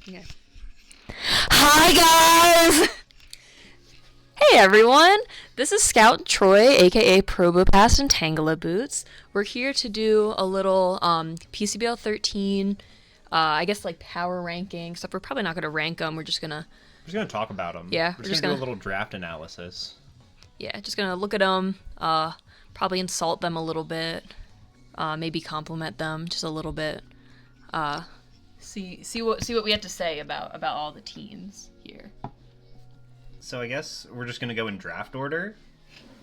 Okay. Hi guys! Hey everyone! This is Scout Troy, aka Probopassed and TangelaBoots. We're here to do a little PCBL 13, I guess like power ranking, except we're probably not going to rank them, we're just going to talk about them. Yeah, we're just gonna do a little draft analysis. Yeah, just going to look at them, probably insult them a little bit, maybe compliment them just a little bit. See what we have to say about all the teams here. So I guess we're just gonna go in draft order,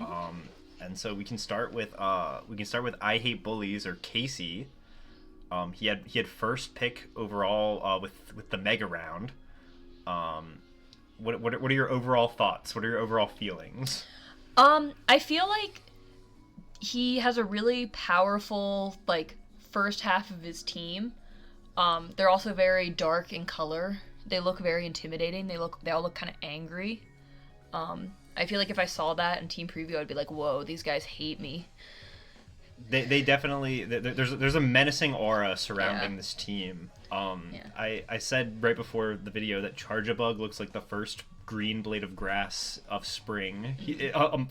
and so we can start with I Hate Bullies, or Casey. He had first pick overall with the mega round. What are your overall thoughts? What are your overall feelings? I feel like he has a really powerful first half of his team. They're also very dark in color. They look very intimidating. They all look kind of angry. I feel like if I saw that in team preview, I'd be like, "Whoa, these guys hate me." They definitely there's a menacing aura surrounding this team. I said right before the video that TangelaBug looks like the first green blade of grass of spring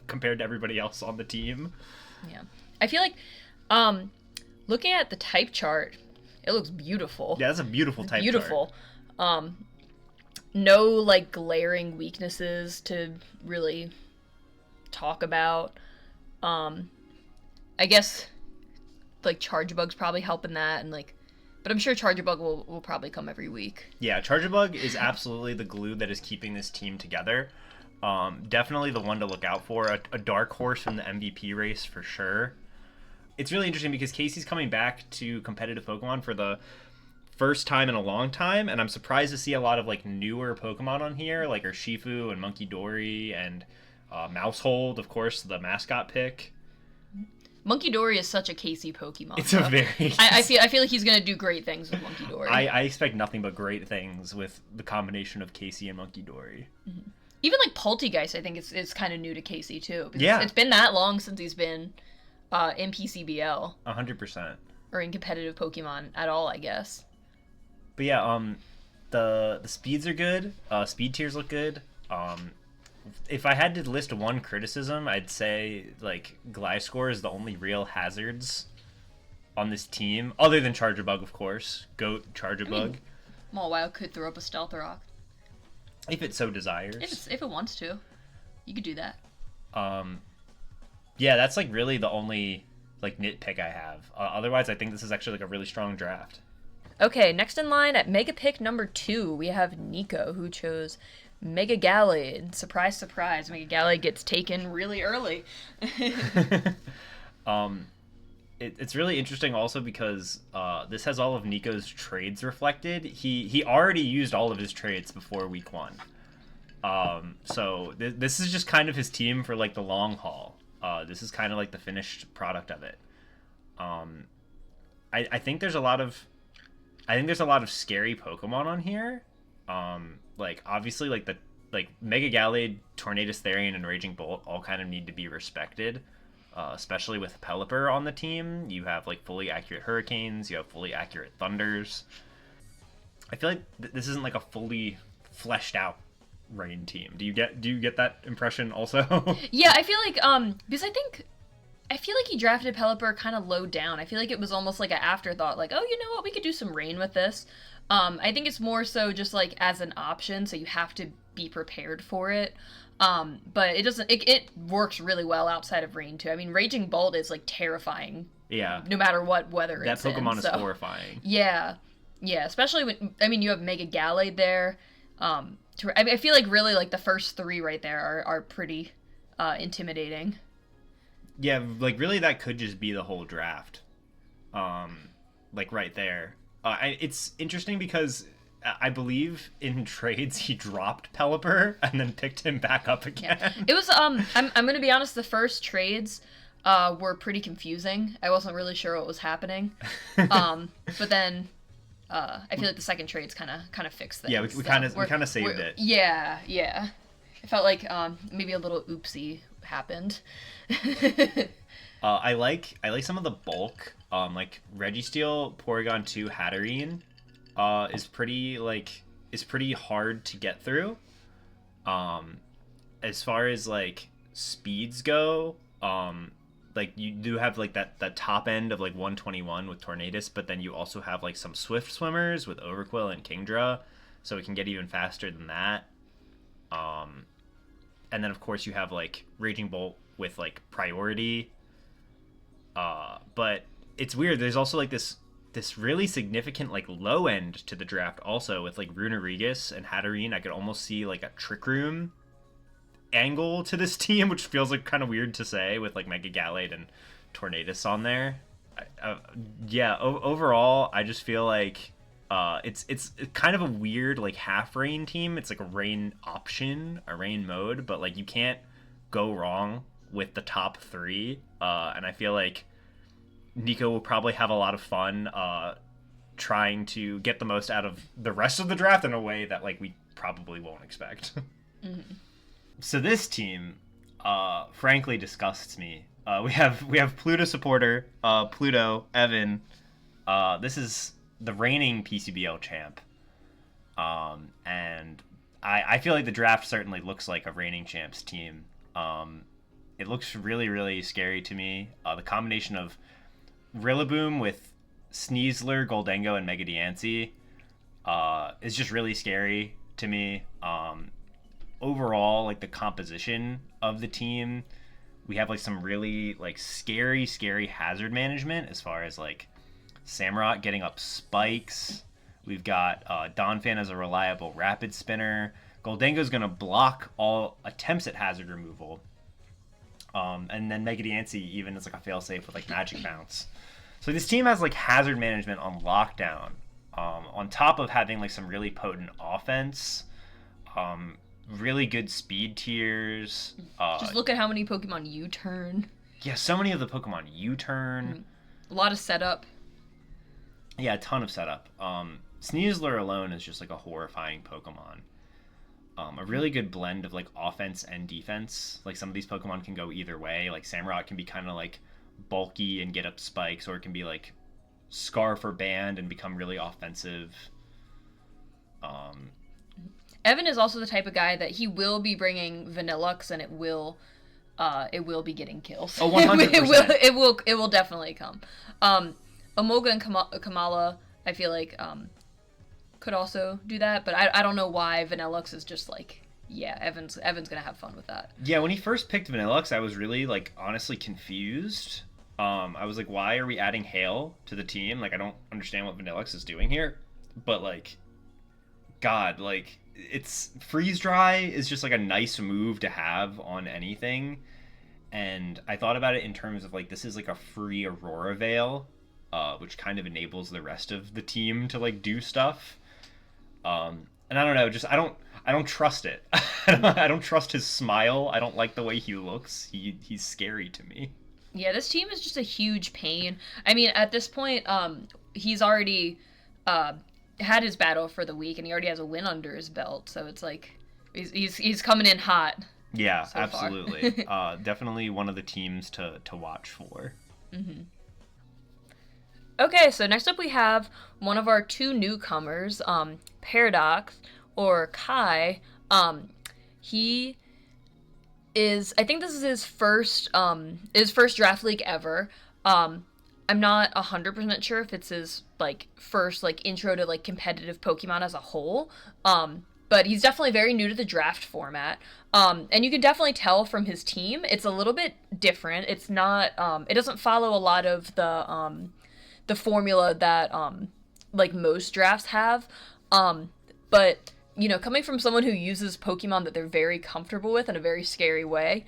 compared to everybody else on the team. Yeah, I feel like looking at the type chart, it looks beautiful. Yeah, that's a beautiful type chart. Beautiful. No glaring weaknesses to really talk about. I guess TangelaBug's probably helping that, but I'm sure TangelaBug will probably come every week. Yeah, TangelaBug is absolutely the glue that is keeping this team together. Definitely the one to look out for. A dark horse from the MVP race for sure. It's really interesting because Casey's coming back to competitive Pokemon for the first time in a long time, and I'm surprised to see a lot of newer Pokemon on here, like Urshifu and Monkey Dory and Mousehold, of course, the mascot pick. Monkey Dory is such a Casey Pokemon. It's a very. I feel like he's gonna do great things with Monkey Dory. I expect nothing but great things with the combination of Casey and Monkey Dory. Mm-hmm. Even Poltegeist, I think it's kind of new to Casey too. Yeah, it's been that long since he's been in PCBL. 100%. Or in competitive Pokemon at all, I guess. But yeah, the speeds are good. Speed tiers look good. If I had to list one criticism, I'd say Gliscor is the only real hazards on this team, other than TangelaBug, of course. Goat TangelaBug. Mawile could throw up a Stealth Rock if it so desires. If it wants to, you could do that. Yeah, that's really the only nitpick I have. Otherwise, I think this is actually a really strong draft. Okay, next in line at Mega Pick number 2, we have Nico, who chose Mega Gallade. Surprise, surprise, Mega Gallade gets taken really early. It's really interesting also because this has all of Nico's trades reflected. He already used all of his trades before week 1. So this is just kind of his team for the long haul. This is kind of the finished product of it. I think there's a lot of scary Pokemon on here. Obviously the Mega Gallade, Tornadus Therian, and Raging Bolt all kind of need to be respected. Especially with Pelipper on the team. You have fully accurate Hurricanes, you have fully accurate Thunders. I feel like this isn't a fully fleshed out Rain team. Do you get that impression also? Yeah, I feel because I feel like he drafted Pelipper kind of low down. I feel like it was almost an afterthought, oh, you know what, we could do some Rain with this. I think it's more so just as an option, so you have to be prepared for it. But it works really well outside of Rain too. I mean, Raging Bolt is terrifying. Yeah. No matter what weather it's in. That Pokemon is horrifying. Yeah. Yeah, especially when you have Mega Gallade there. I feel really the first 3 right there are pretty intimidating. Yeah, really that could just be the whole draft. Right there. It's interesting because I believe in trades he dropped Pelipper and then picked him back up again. Yeah. It was I'm going to be honest, the first trades were pretty confusing. I wasn't really sure what was happening. But then I feel like the second trades kind of fixed things. Yeah, we kind of saved it. Yeah. It felt like maybe a little oopsie happened. I like some of the bulk. Registeel, Porygon 2, Hatterene is pretty is pretty hard to get through. As far as like speeds go, like you do have like that top end of like 121 with Tornadus, but then you also have like some swift swimmers with Overquill and Kingdra, so it can get even faster than that. And then of course you have like Raging Bolt with like priority. But it's weird. There's also like this really significant like low end to the draft also with like Runerigus and Hatterene. I could almost see like a Trick Room angle to this team, which feels like kind of weird to say with like Mega Gallade and Tornadus on there. Overall, I just feel like it's kind of a weird like half rain team. It's like a rain option, a rain mode, but like you can't go wrong with the top three. And I feel like Nico will probably have a lot of fun trying to get the most out of the rest of the draft in a way that like we probably won't expect. Mm-hmm. So this team, frankly, disgusts me. We have Pluto supporter, Pluto, Evan. This is the reigning PCBL champ. And I feel like the draft certainly looks like a reigning champs team. It looks really, really scary to me. The combination of Rillaboom with Sneasler, Goldengo, and Mega Diancie is just really scary to me. Overall, like the composition of the team, we have like some really like scary hazard management as far as like Samurott getting up spikes. We've got Donphan as a reliable rapid spinner. Goldengo's gonna block all attempts at hazard removal. And then Mega Diancie even is like a failsafe with like Magic Bounce. So this team has like hazard management on lockdown. On top of having like some really potent offense. Really good speed tiers. Just look at how many Pokemon U-turn. Yeah, so many of the Pokemon U-turn. A lot of setup. Yeah, a ton of setup. Sneasler alone is just like a horrifying Pokemon. A really good blend of like offense and defense. Like some of these Pokemon can go either way. Like Samurott can be kind of like bulky and get up spikes, or it can be like Scarf or Band and become really offensive. Evan is also the type of guy that he will be bringing Vanillux, and it will be getting kills. Oh, 100%. It will definitely come. Omolga and Kamala, I feel like could also do that, but I don't know why Vanillux is just like, yeah, Evan's gonna have fun with that. Yeah, when he first picked Vanillux, I was really like honestly confused. I was like, why are we adding Hail to the team? Like, I don't understand what Vanillux is doing here. But like, God, like, it's Freeze Dry is just like a nice move to have on anything. And I thought about it in terms of like, this is like a free Aurora Veil, which kind of enables the rest of the team to like do stuff. And I don't know, just I don't trust it. I don't trust his smile. I don't like the way he looks. He's scary to me. Yeah, this team is just a huge pain. I mean, at this point, he's already had his battle for the week, and he already has a win under his belt. So it's like he's coming in hot. Yeah, so absolutely. Definitely one of the teams to watch for. Mm-hmm. Okay, so next up we have one of our two newcomers, Paradox, or Kai. He is, I think this is his first draft league ever. I'm not 100% sure if it's his like first like intro to like competitive Pokemon as a whole. But he's definitely very new to the draft format. And you can definitely tell from his team, it's a little bit different. It's not, it doesn't follow a lot of the formula that like most drafts have. But you know, coming from someone who uses Pokemon that they're very comfortable with in a very scary way,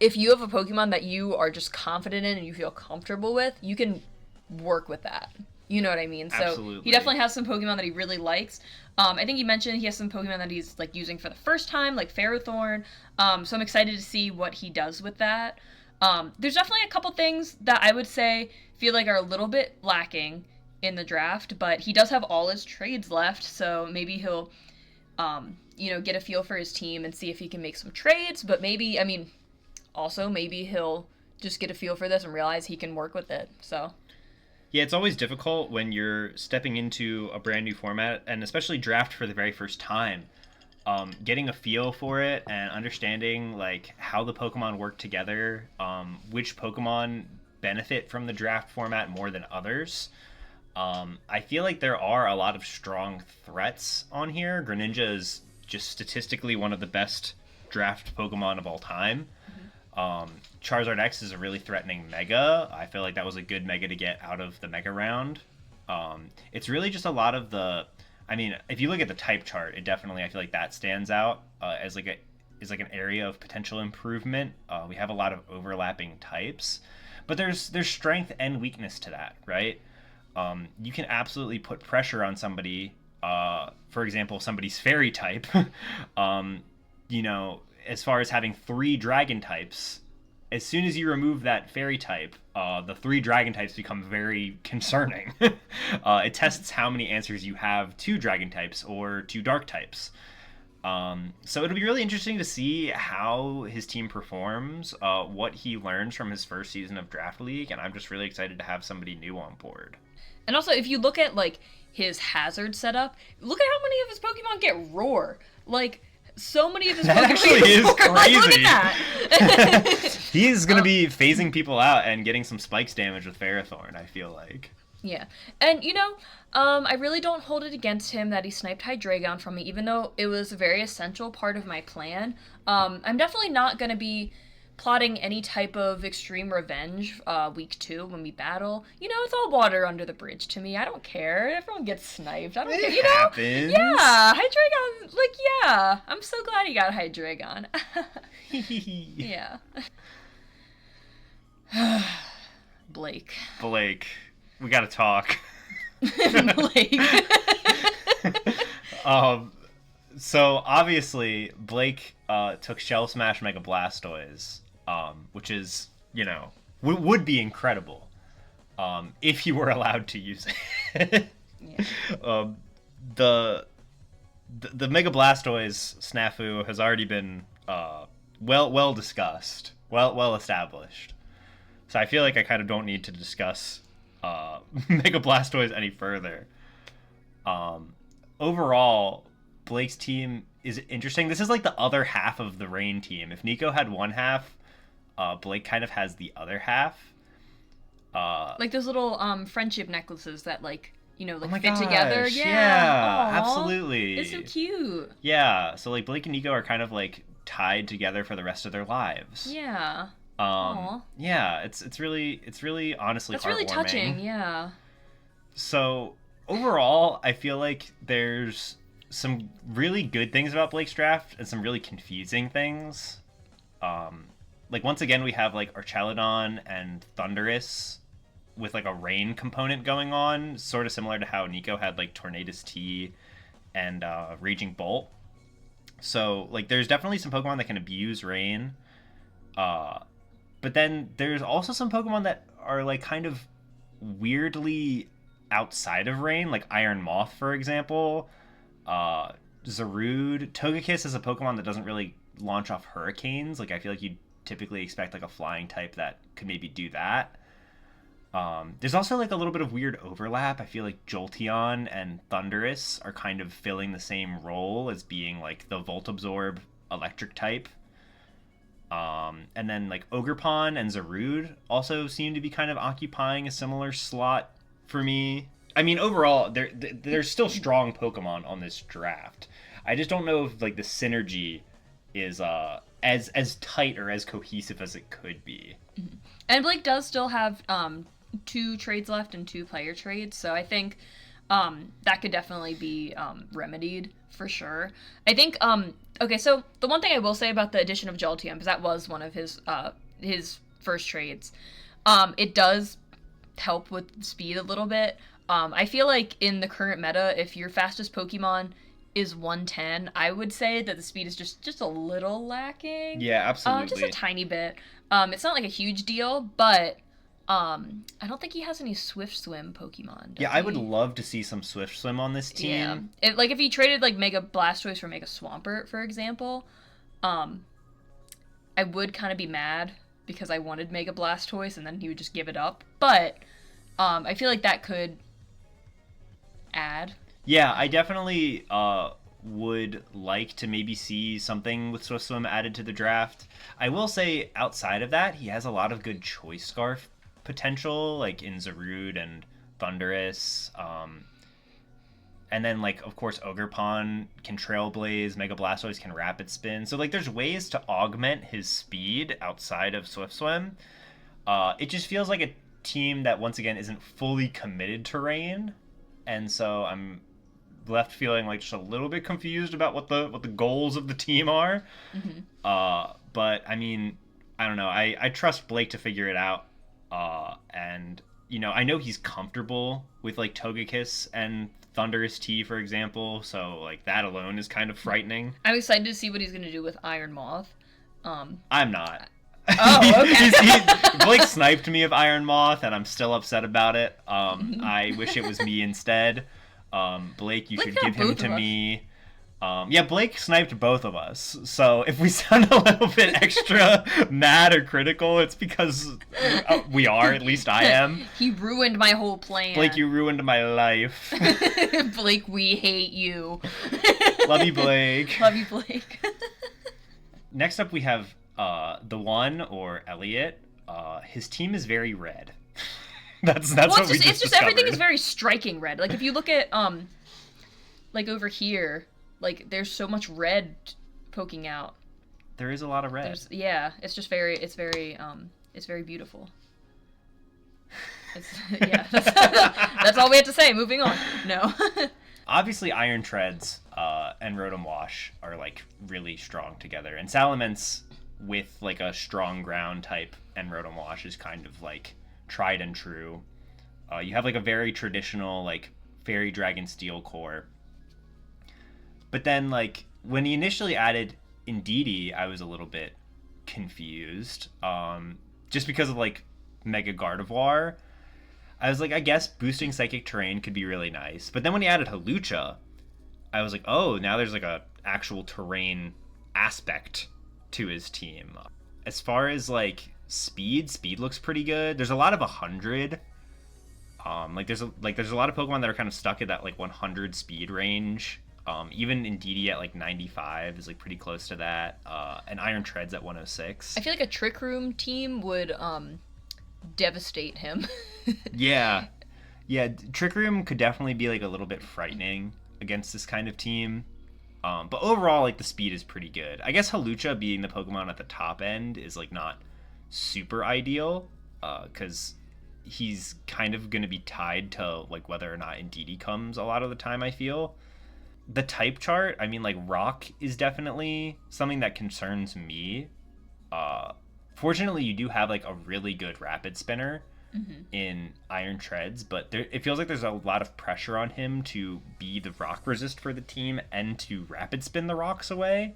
if you have a Pokemon that you are just confident in and you feel comfortable with, you can work with that. You know what I mean? Absolutely. So he definitely has some Pokemon that he really likes. I think he mentioned he has some Pokemon that he's like using for the first time, like Ferrothorn. So I'm excited to see what he does with that. There's definitely a couple things that I would say feel like are a little bit lacking in the draft, but he does have all his trades left, so maybe he'll, get a feel for his team and see if he can make some trades, but maybe, I mean, also maybe he'll just get a feel for this and realize he can work with it, so. Yeah, it's always difficult when you're stepping into a brand new format, and especially draft for the very first time. Getting a feel for it and understanding like how the Pokemon work together, which Pokemon benefit from the draft format more than others. I feel like there are a lot of strong threats on here. Greninja is just statistically one of the best draft Pokemon of all time. Charizard X is a really threatening Mega. I feel like that was a good Mega to get out of the Mega round. It's really just a lot of the. I mean, if you look at the type chart, it definitely I feel like that stands out as like an area of potential improvement. We have a lot of overlapping types, but there's strength and weakness to that, right? You can absolutely put pressure on somebody. For example, somebody's fairy type. As far as having 3 dragon types, as soon as you remove that fairy type, the 3 dragon types become very concerning. It tests how many answers you have to dragon types or to dark types. So it'll be really interesting to see how his team performs, what he learns from his first season of Draft League, and I'm just really excited to have somebody new on board. And also, if you look at like his hazard setup, look at how many of his Pokemon get Roar. Like, so many of his that Pokemon actually is Roar. crazy. Like, look at that. He's gonna be phasing people out and getting some spikes damage with Ferrothorn, I feel like. Yeah, and I really don't hold it against him that he sniped Hydreigon from me, even though it was a very essential part of my plan. I'm definitely not gonna be plotting any type of extreme revenge week 2 when we battle. It's all water under the bridge to me. I don't care. Everyone gets sniped. I don't care. It happens. Yeah, Hydreigon. Like, yeah, I'm so glad he got Hydreigon. Yeah. Blake, we gotta talk. Blake. So obviously Blake took Shell Smash Mega Blastoise, which is would be incredible if you were allowed to use it. Yeah. The Mega Blastoise snafu has already been well discussed, well established. So I feel like I kind of don't need to discuss Mega Blastoise any further. Overall, Blake's team is interesting. This is like the other half of the Rain team. If Nico had one half, Blake kind of has the other half. Like those little friendship necklaces that oh my fit gosh, together. Yeah, Aww. absolutely. It's so cute. Yeah, so like Blake and Nico are kind of like tied together for the rest of their lives. Yeah. Yeah, it's really honestly That's really heartwarming. touching. Yeah. So overall, I feel like there's some really good things about Blake's draft and some really confusing things. Like once again, we have like Archaludon and Thundurus with like a rain component going on, sort of similar to how Nico had like Tornadus T and Raging Bolt. So like there's definitely some Pokemon that can abuse rain. But then there's also some Pokemon that are like kind of weirdly outside of rain, like Iron Moth, for example. Zarude. Togekiss is a Pokemon that doesn't really launch off hurricanes. Like I feel like you'd typically expect like a flying type that could maybe do that. There's also like a little bit of weird overlap. I feel like Jolteon and Thundurus are kind of filling the same role as being like the Volt Absorb electric type. And then like Ogerpon and Zarude also seem to be kind of occupying a similar slot for me. I mean, overall, there's still strong Pokemon on this draft. I just don't know if like the synergy is as tight or as cohesive as it could be. Mm-hmm. And Blake does still have 2 trades left and 2 player trades, so I think that could definitely be remedied for sure. I think okay, so the one thing I will say about the addition of Jolteon, because that was one of his first trades, it does help with speed a little bit. I feel like in the current meta, if your fastest Pokemon is 110, I would say that the speed is just a little lacking. Yeah, absolutely. Just a tiny bit. It's not like a huge deal, but I don't think he has any Swift Swim Pokemon. Yeah, I would love to see some Swift Swim on this team. Yeah. If he traded like Mega Blastoise for Mega Swampert, for example, I would kind of be mad because I wanted Mega Blastoise and then he would just give it up. But I feel like that could add. Yeah, I definitely would like to maybe see something with Swift Swim added to the draft. I will say, outside of that, he has a lot of good choice scarf potential, like in Zarude and Thunderous. And then, like, of course, Ogerpon can Trailblaze, Mega Blastoise can Rapid Spin. So, like, there's ways to augment his speed outside of Swift Swim. It just feels like a team that, once again, isn't fully committed to Rain. And so I'm left feeling like just a little bit confused about what the goals of the team are. But I mean, I don't know. I trust Blake to figure it out. And you know, I know he's comfortable with like Togekiss and Thunderous T, for example. So like that alone is kind of frightening. I'm excited to see what he's gonna do with Iron Moth. I'm not. Oh, okay. Blake sniped me of Iron Moth, and I'm still upset about it. I wish it was me instead. Blake, you should give him to me. Yeah, Blake sniped both of us. So if we sound a little bit extra mad or critical, it's because we are. At least I am. He ruined my whole plan. Blake, you ruined my life. Blake, we hate you. Love you, Blake. Love you, Blake. Next up, we have the one, or Elliot. His team is very red. That's what we just discovered. Everything is very striking red. Like if you look at like over here, like there's so much red poking out. There is a lot of red. It's just very beautiful. That's all we have to say. Moving on. No. Obviously, Iron Treads and Rotom Wash are like really strong together, and Salamence with like a strong ground type and Rotom Wash is kind of like tried and true. You have like a very traditional like Fairy Dragon Steel core, but then like when he initially added Indeedee, I was a little bit confused, just because of like Mega Gardevoir. I was like, I guess boosting Psychic Terrain could be really nice, but then when he added Hawlucha, I was like, oh, now there's like a actual terrain aspect to his team. As far as like speed looks pretty good. There's a lot of 100. There's a lot of Pokemon that are kind of stuck at that like 100 speed range. Even Indeedee at like 95 is like pretty close to that. And Iron Treads at 106. I feel like a Trick Room team would devastate him. Yeah, Trick Room could definitely be like a little bit frightening against this kind of team. But overall, like the speed is pretty good. I guess Hawlucha being the Pokemon at the top end is like not super ideal, because he's kind of going to be tied to like whether or not Indeedee comes a lot of the time, I feel. The type chart, I mean, like Rock is definitely something that concerns me. Fortunately, you do have like a really good Rapid Spinner in Iron Treads, but it feels like there's a lot of pressure on him to be the rock resist for the team and to Rapid Spin the rocks away.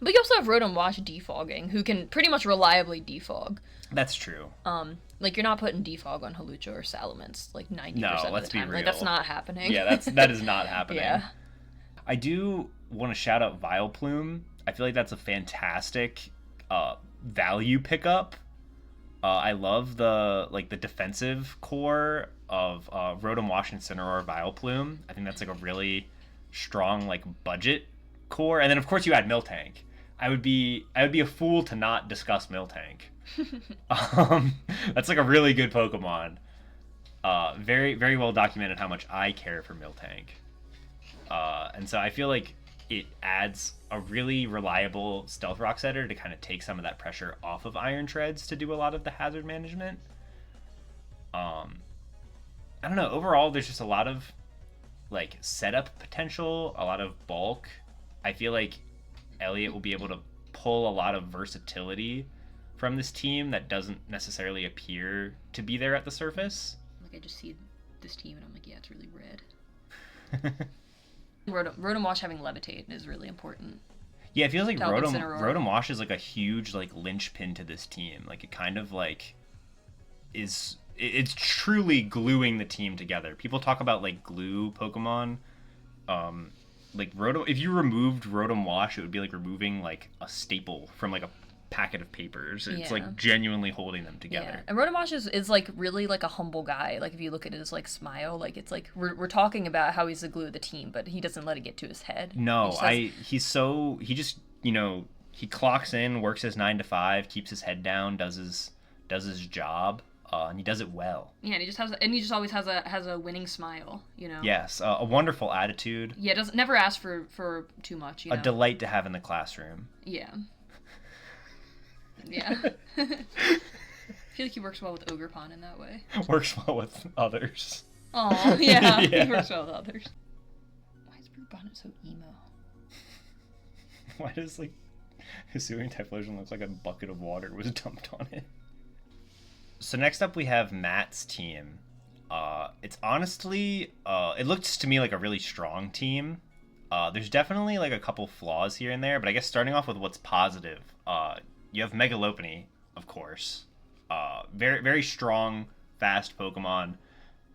But you also have Rotom Wash defogging, who can pretty much reliably defog. That's true. Like you're not putting defog on Hawlucha or Salamence like 90% of the time. Let's be real. Like that's not happening. Yeah, that is not happening. Yeah. I do want to shout out Vileplume. I feel like that's a fantastic value pickup. I love the defensive core of Rotom Wash and Incineroar Vileplume. I think that's like a really strong like budget core. And then of course you add Miltank. I would be a fool to not discuss Miltank. That's like a really good Pokemon. Very, very well documented how much I care for Miltank. And so I feel like it adds a really reliable Stealth Rock setter to kind of take some of that pressure off of Iron Treads to do a lot of the hazard management. I don't know. Overall, there's just a lot of like setup potential, a lot of bulk. I feel like Elliot will be able to pull a lot of versatility from this team that doesn't necessarily appear to be there at the surface. Like I just see this team and I'm like, yeah, it's really red. Rotom Wash having Levitate is really important. Yeah, it feels like Rotom Wash is like a huge like linchpin to this team. Like it kind of like it's truly gluing the team together. People talk about like glue Pokemon. Like if you removed Rotom Wash, it would be like removing like a staple from like packet of papers. It's Yeah. like genuinely holding them together. Yeah, and Rotomosh is like really like a humble guy. Like if you look at his like smile, like it's like we're talking about how he's the glue of the team, but he doesn't let it get to his head. No, He he just he clocks in, works his 9 to 5, keeps his head down, does his job, and he does it well. Yeah, and he just always has a winning smile. Yes, a wonderful attitude. Yeah, doesn't never ask for too much. A delight to have in the classroom. Yeah. Yeah. I feel like he works well with Ogrepon in that way. Works well with others. Oh, yeah. Yeah. He works well with others. Why is Brute Bonnet so emo? Why does like Hisuian Typhlosion looks like a bucket of water was dumped on it? So next up we have Matt's team. It's honestly, it looks to me like a really strong team. There's definitely like a couple flaws here and there, but I guess starting off with what's positive, you have Megalopony, of course. Very, very strong, fast Pokemon.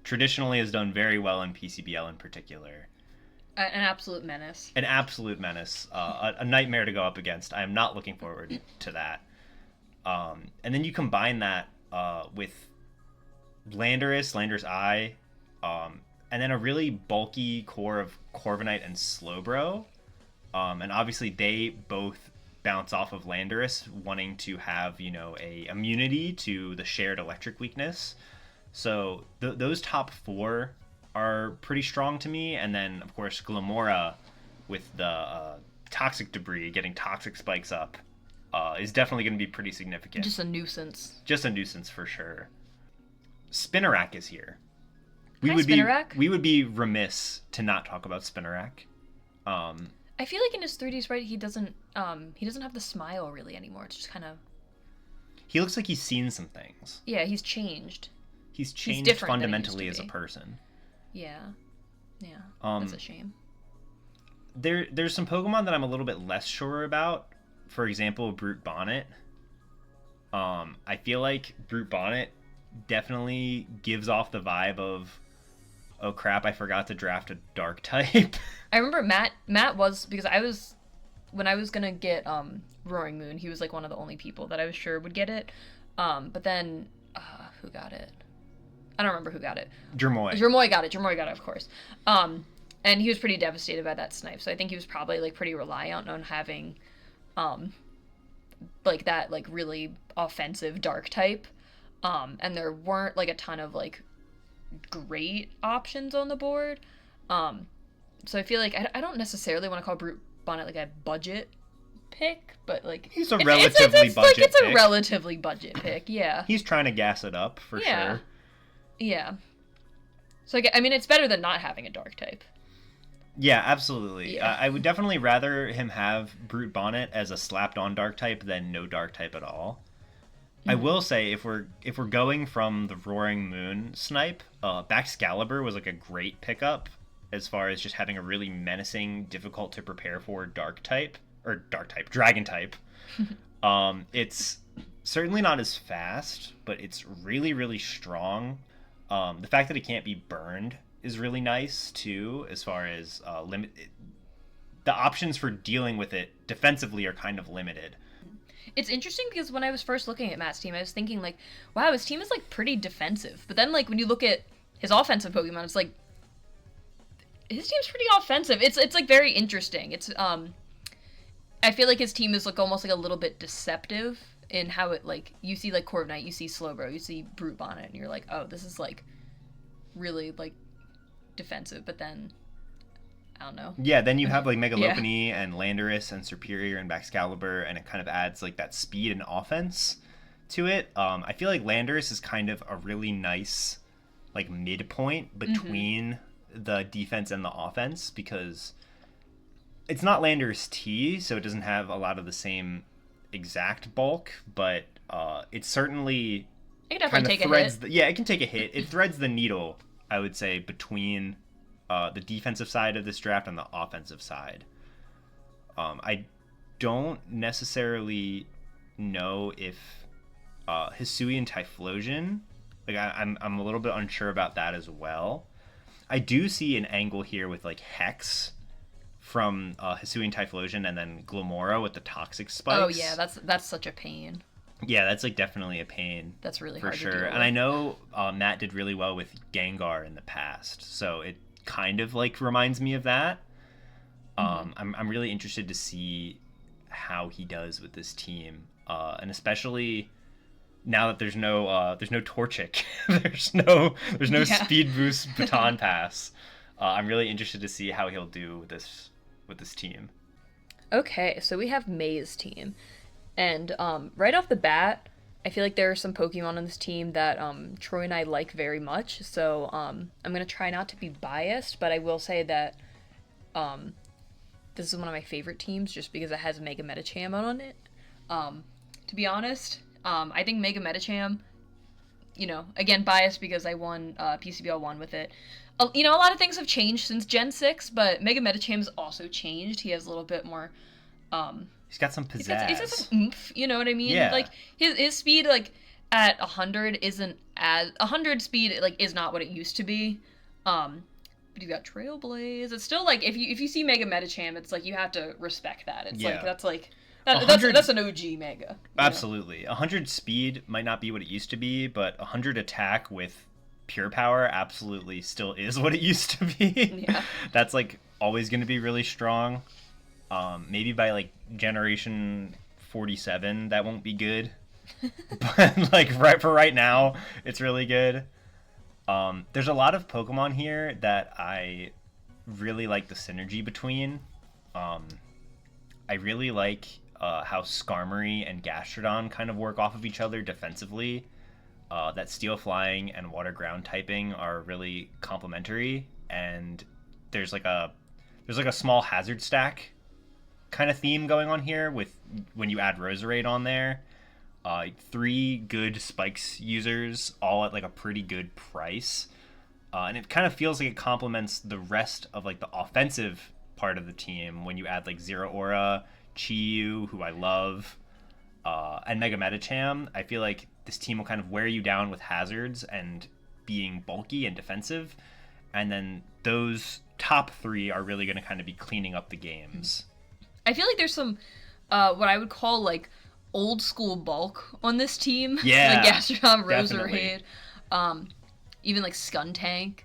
Traditionally has done very well in PCBL in particular. An absolute menace. An absolute menace. A nightmare to go up against. I am not looking forward to that. And then you combine that with Landorus Eye, and then a really bulky core of Corviknight and Slowbro. And obviously they both bounce off of Landorus, wanting to have, a immunity to the shared electric weakness. So those top 4 are pretty strong to me. And then, of course, Glamora with the toxic debris, getting toxic spikes up, is definitely going to be pretty significant. Just a nuisance. Just a nuisance for sure. Spinarak is here. Spinarak? We would be remiss to not talk about Spinarak. I feel like in his 3D sprite he doesn't have the smile really anymore. It's just kind of. He looks like he's seen some things. Yeah, he's changed. He's changed different than he fundamentally used as to a person. Yeah. That's a shame. There's some Pokemon that I'm a little bit less sure about. For example, Brute Bonnet. I feel like Brute Bonnet definitely gives off the vibe of, oh crap, I forgot to draft a dark type. I remember Matt was, because when I was gonna get Roaring Moon, he was like one of the only people that I was sure would get it. But then who got it? I don't remember who got it. Jermoy got it, of course. And he was pretty devastated by that snipe, so I think he was probably like pretty reliant on having like that like really offensive dark type. And there weren't like a ton of like great options on the board. So I feel like I don't necessarily want to call Brute Bonnet like a budget pick, but like he's a relatively budget pick. It's a relatively budget pick, yeah. He's trying to gas it up for sure. Yeah. So I mean, it's better than not having a dark type. Yeah, absolutely. Yeah. I would definitely rather him have Brute Bonnet as a slapped-on dark type than no dark type at all. I will say, if we're going from the Roaring Moon snipe, Baxcalibur was like a great pickup as far as just having a really menacing, difficult to prepare for dragon type. It's certainly not as fast, but it's really, really strong. The fact that it can't be burned is really nice too, as far as the options for dealing with it defensively are kind of limited. It's interesting because when I was first looking at Matt's team, I was thinking like, wow, his team is like pretty defensive. But then like when you look at his offensive Pokemon, it's like his team's pretty offensive. It's like very interesting. It's I feel like his team is like almost like a little bit deceptive in how it like you see like Corviknight, you see Slowbro, you see Brute Bonnet, and you're like, oh, this is like really like defensive. But then I don't know. Yeah, then you have like Megalopony and Landorus and Superior and Baxcalibur, and it kind of adds like that speed and offense to it. I feel like Landorus is kind of a really nice like midpoint between the defense and the offense, because it's not Landorus T, so it doesn't have a lot of the same exact bulk, but it certainly it can definitely take a hit. It can take a hit. It threads the needle, I would say, between the defensive side of this draft and the offensive side. I don't necessarily know if Hisuian Typhlosion, like I'm a little bit unsure about that as well. I do see an angle here with like Hex from Hisuian Typhlosion and then Glomora with the toxic spikes. Oh yeah, that's such a pain. Yeah, that's like definitely a pain. That's really for hard sure. to deal with. And I know Matt did really well with Gengar in the past, so it kind of like reminds me of that. I'm really interested to see how he does with this team, and especially now that there's no Torchic, there's no Yeah. speed boost baton pass. I'm really interested to see how he'll do with this team. Okay, so we have May's team. And right off the bat, I feel like there are some Pokemon on this team that Troy and I like very much. So I'm going to try not to be biased, but I will say that this is one of my favorite teams just because it has Mega Medicham on it. To be honest, I think Mega Medicham, again, biased because I won PCBL 1 with it. A lot of things have changed since Gen 6, but Mega Medicham's also changed. He has a little bit more... He's got some pizzazz. He's got some oomph, you know what I mean? Yeah. Like, his speed, like, at 100 isn't as... 100 speed, like, is not what it used to be. But you got Trailblaze. It's still, like, if you see Mega Medicham, it's, like, you have to respect that. It's, Yeah. That's an OG Mega. Absolutely. 100 speed might not be what it used to be, but 100 attack with pure power absolutely still is what it used to be. Yeah. That's, like, always going to be really strong. Maybe by like generation 47 that won't be good, but like right now it's really good. There's a lot of Pokemon here that I really like the synergy between. I really like how Skarmory and Gastrodon kind of work off of each other defensively. That Steel Flying and Water Ground typing are really complementary, and there's like a small hazard stack kind of theme going on here with when you add Roserade on there. 3 good Spikes users all at like a pretty good price, and it kind of feels like it complements the rest of like the offensive part of the team when you add like Zero Aura, Chi-Yu, who I love, and Mega Medicham. I feel like this team will kind of wear you down with hazards and being bulky and defensive, and then those top 3 are really going to kind of be cleaning up the games. I feel like there's some, what I would call, like, old school bulk on this team. Yeah, like Gastrodon, definitely. Roserade, even, like, Skuntank.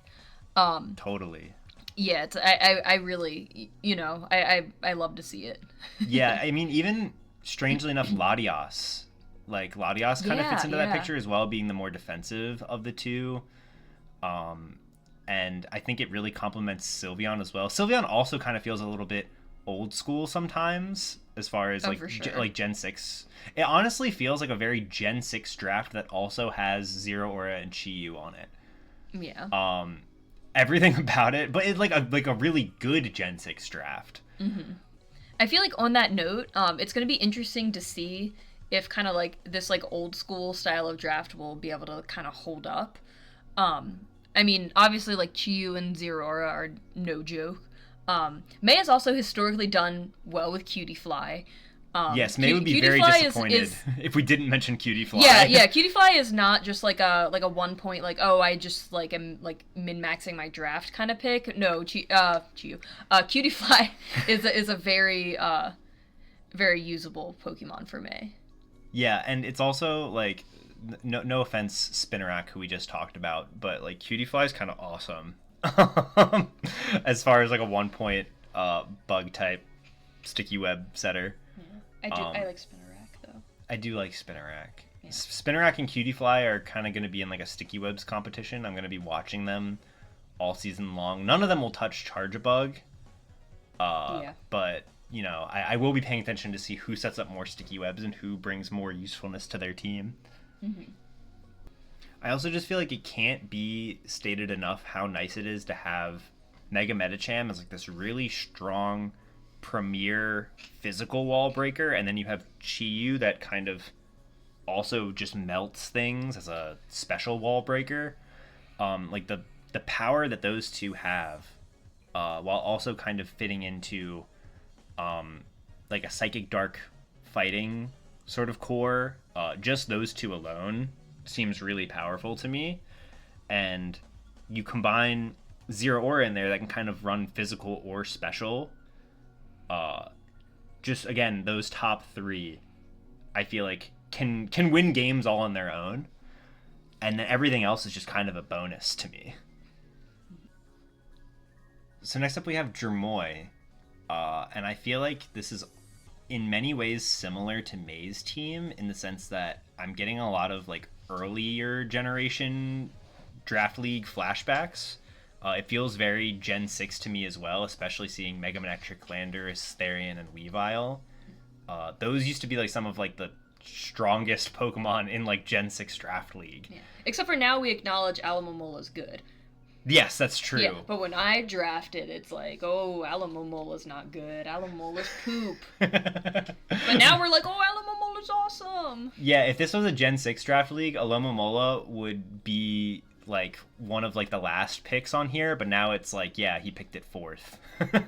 Totally. Yeah, it's, I really, I love to see it. Yeah, I mean, even, strangely enough, Latios. Like, Latios kind of fits into that picture as well, being the more defensive of the two. And I think it really complements Sylveon as well. Sylveon also kind of feels a little bit old school sometimes as far as like sure. like Gen 6. It honestly feels like a very Gen 6 draft that also has Zero Aura and Chi-Yu on it. Yeah. Everything about it, but it's like a really good Gen 6 draft. Mm-hmm. I feel like on that note, it's going to be interesting to see if kind of like this like old school style of draft will be able to kind of hold up. I mean, obviously like Chi-Yu and Zero Aura are no joke. May has also historically done well with Cutie Fly. Yes, May would be Cutie very Fly disappointed if we didn't mention Cutie Fly. Yeah, Cutie Fly is not just like a 1 point, like, oh, I just like am like min-maxing my draft kind of pick. No, Cutie Fly is a very very usable Pokemon for May. Yeah, and it's also like no offense, Spinarak, who we just talked about, but like Cutie Fly is kind of awesome. As far as like a 1 point bug type sticky web setter. Yeah. I like Spinarak though. I do like Spinarak. Yeah. Spinarak and Cutie Fly are kind of going to be in like a sticky webs competition. I'm going to be watching them all season long. None of them will touch Charge-a-Bug. But I will be paying attention to see who sets up more sticky webs and who brings more usefulness to their team. Mm-hmm. I also just feel like it can't be stated enough how nice it is to have Mega Medicham as like this really strong premier physical wall breaker, and then you have Chi-Yu that kind of also just melts things as a special wall breaker. Like the power that those two have, while also kind of fitting into like a Psychic Dark fighting sort of core, just those two alone seems really powerful to me. And you combine Zero Aura in there that can kind of run physical or special, Uh, just again, those top three, I feel like can win games all on their own, and then everything else is just kind of a bonus to me. So next up we have Jermoy, and I feel like this is in many ways similar to May's team in the sense that I'm getting a lot of like earlier generation draft league flashbacks. It feels very Gen 6 to me as well, especially seeing Mega Man X Landorus, Therian, and Weavile. Those used to be like some of like the strongest Pokemon in like Gen 6 draft league. Yeah. Except for now we acknowledge Alamomola's good. Yes, that's true. Yeah, but when I drafted, it's like, oh, Alamomola's not good. Alamomola's poop. But now we're like, oh, Alamomola's awesome. Yeah, if this was a Gen 6 draft league, Alomomola would be like one of like the last picks on here, but now it's like, yeah, he picked it fourth.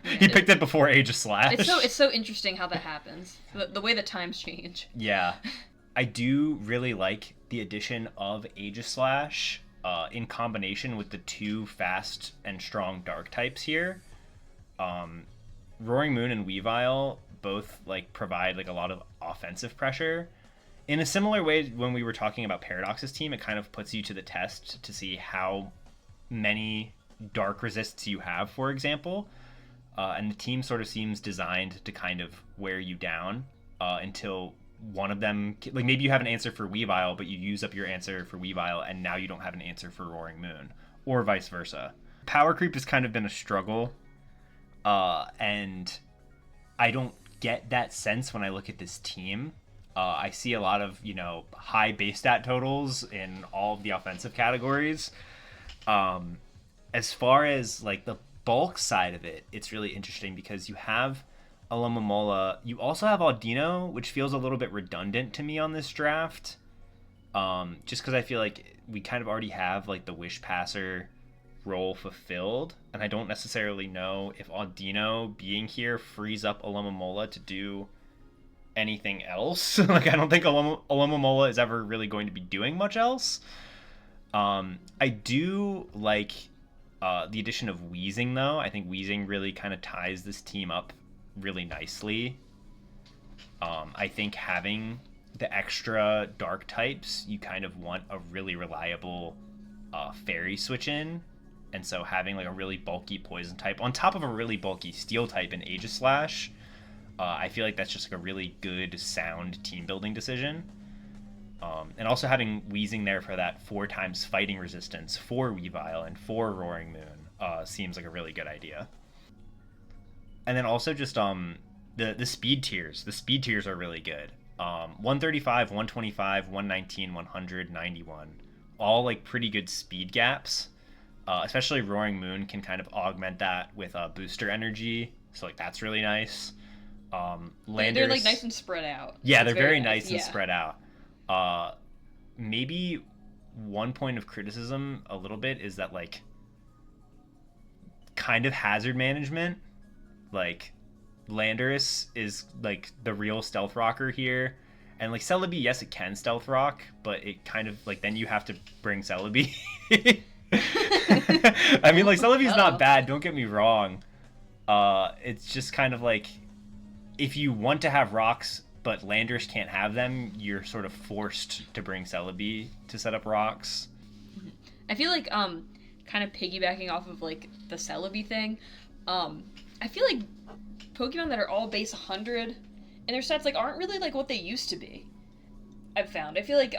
He picked it before Age of Slash. It's so interesting how that happens. The way the times change. Yeah. I do really like the addition of Age of Slash. In combination with the two fast and strong dark types here. Roaring Moon and Weavile both like provide like a lot of offensive pressure. In a similar way, when we were talking about Paradox's team, it kind of puts you to the test to see how many dark resists you have, for example. And the team sort of seems designed to kind of wear you down until one of them, like maybe you have an answer for Weavile, but you use up your answer for Weavile, and now you don't have an answer for Roaring Moon, or vice versa. Power creep has kind of been a struggle, and I don't get that sense when I look at this team. I see a lot of, high base stat totals in all of the offensive categories. As far as like the bulk side of it, it's really interesting because you have Alomomola. You also have Audino, which feels a little bit redundant to me on this draft. Just because I feel like we kind of already have like the Wish Passer role fulfilled, and I don't necessarily know if Audino being here frees up Alomomola to do anything else. Like I don't think Alomomola is ever really going to be doing much else. I do like the addition of Weezing though. I think Weezing really kind of ties this team up really nicely. I think having the extra dark types, you kind of want a really reliable fairy switch in, and so having like a really bulky poison type on top of a really bulky steel type in Age of Slash, I feel like that's just like a really good sound team building decision. And also having Weezing there for that 4 times fighting resistance for Weavile and for Roaring Moon seems like a really good idea. And then also just the speed tiers. The speed tiers are really good. 135, 125, 119, 100, 91. All like pretty good speed gaps. Especially Roaring Moon can kind of augment that with booster energy. So like that's really nice. They're like nice and spread out. Yeah, they're very nice and spread out. Maybe one point of criticism a little bit is that like kind of hazard management. Like Landorus is like the real stealth rocker here, and like Celebi, yes, it can stealth rock, but it kind of like then you have to bring Celebi. I mean, like Celebi's not bad, don't get me wrong. It's just kind of like if you want to have rocks but Landorus can't have them, you're sort of forced to bring Celebi to set up rocks. I feel like kind of piggybacking off of like the Celebi thing, I feel like Pokemon that are all base 100 and their stats like aren't really like what they used to be. I've found. I feel like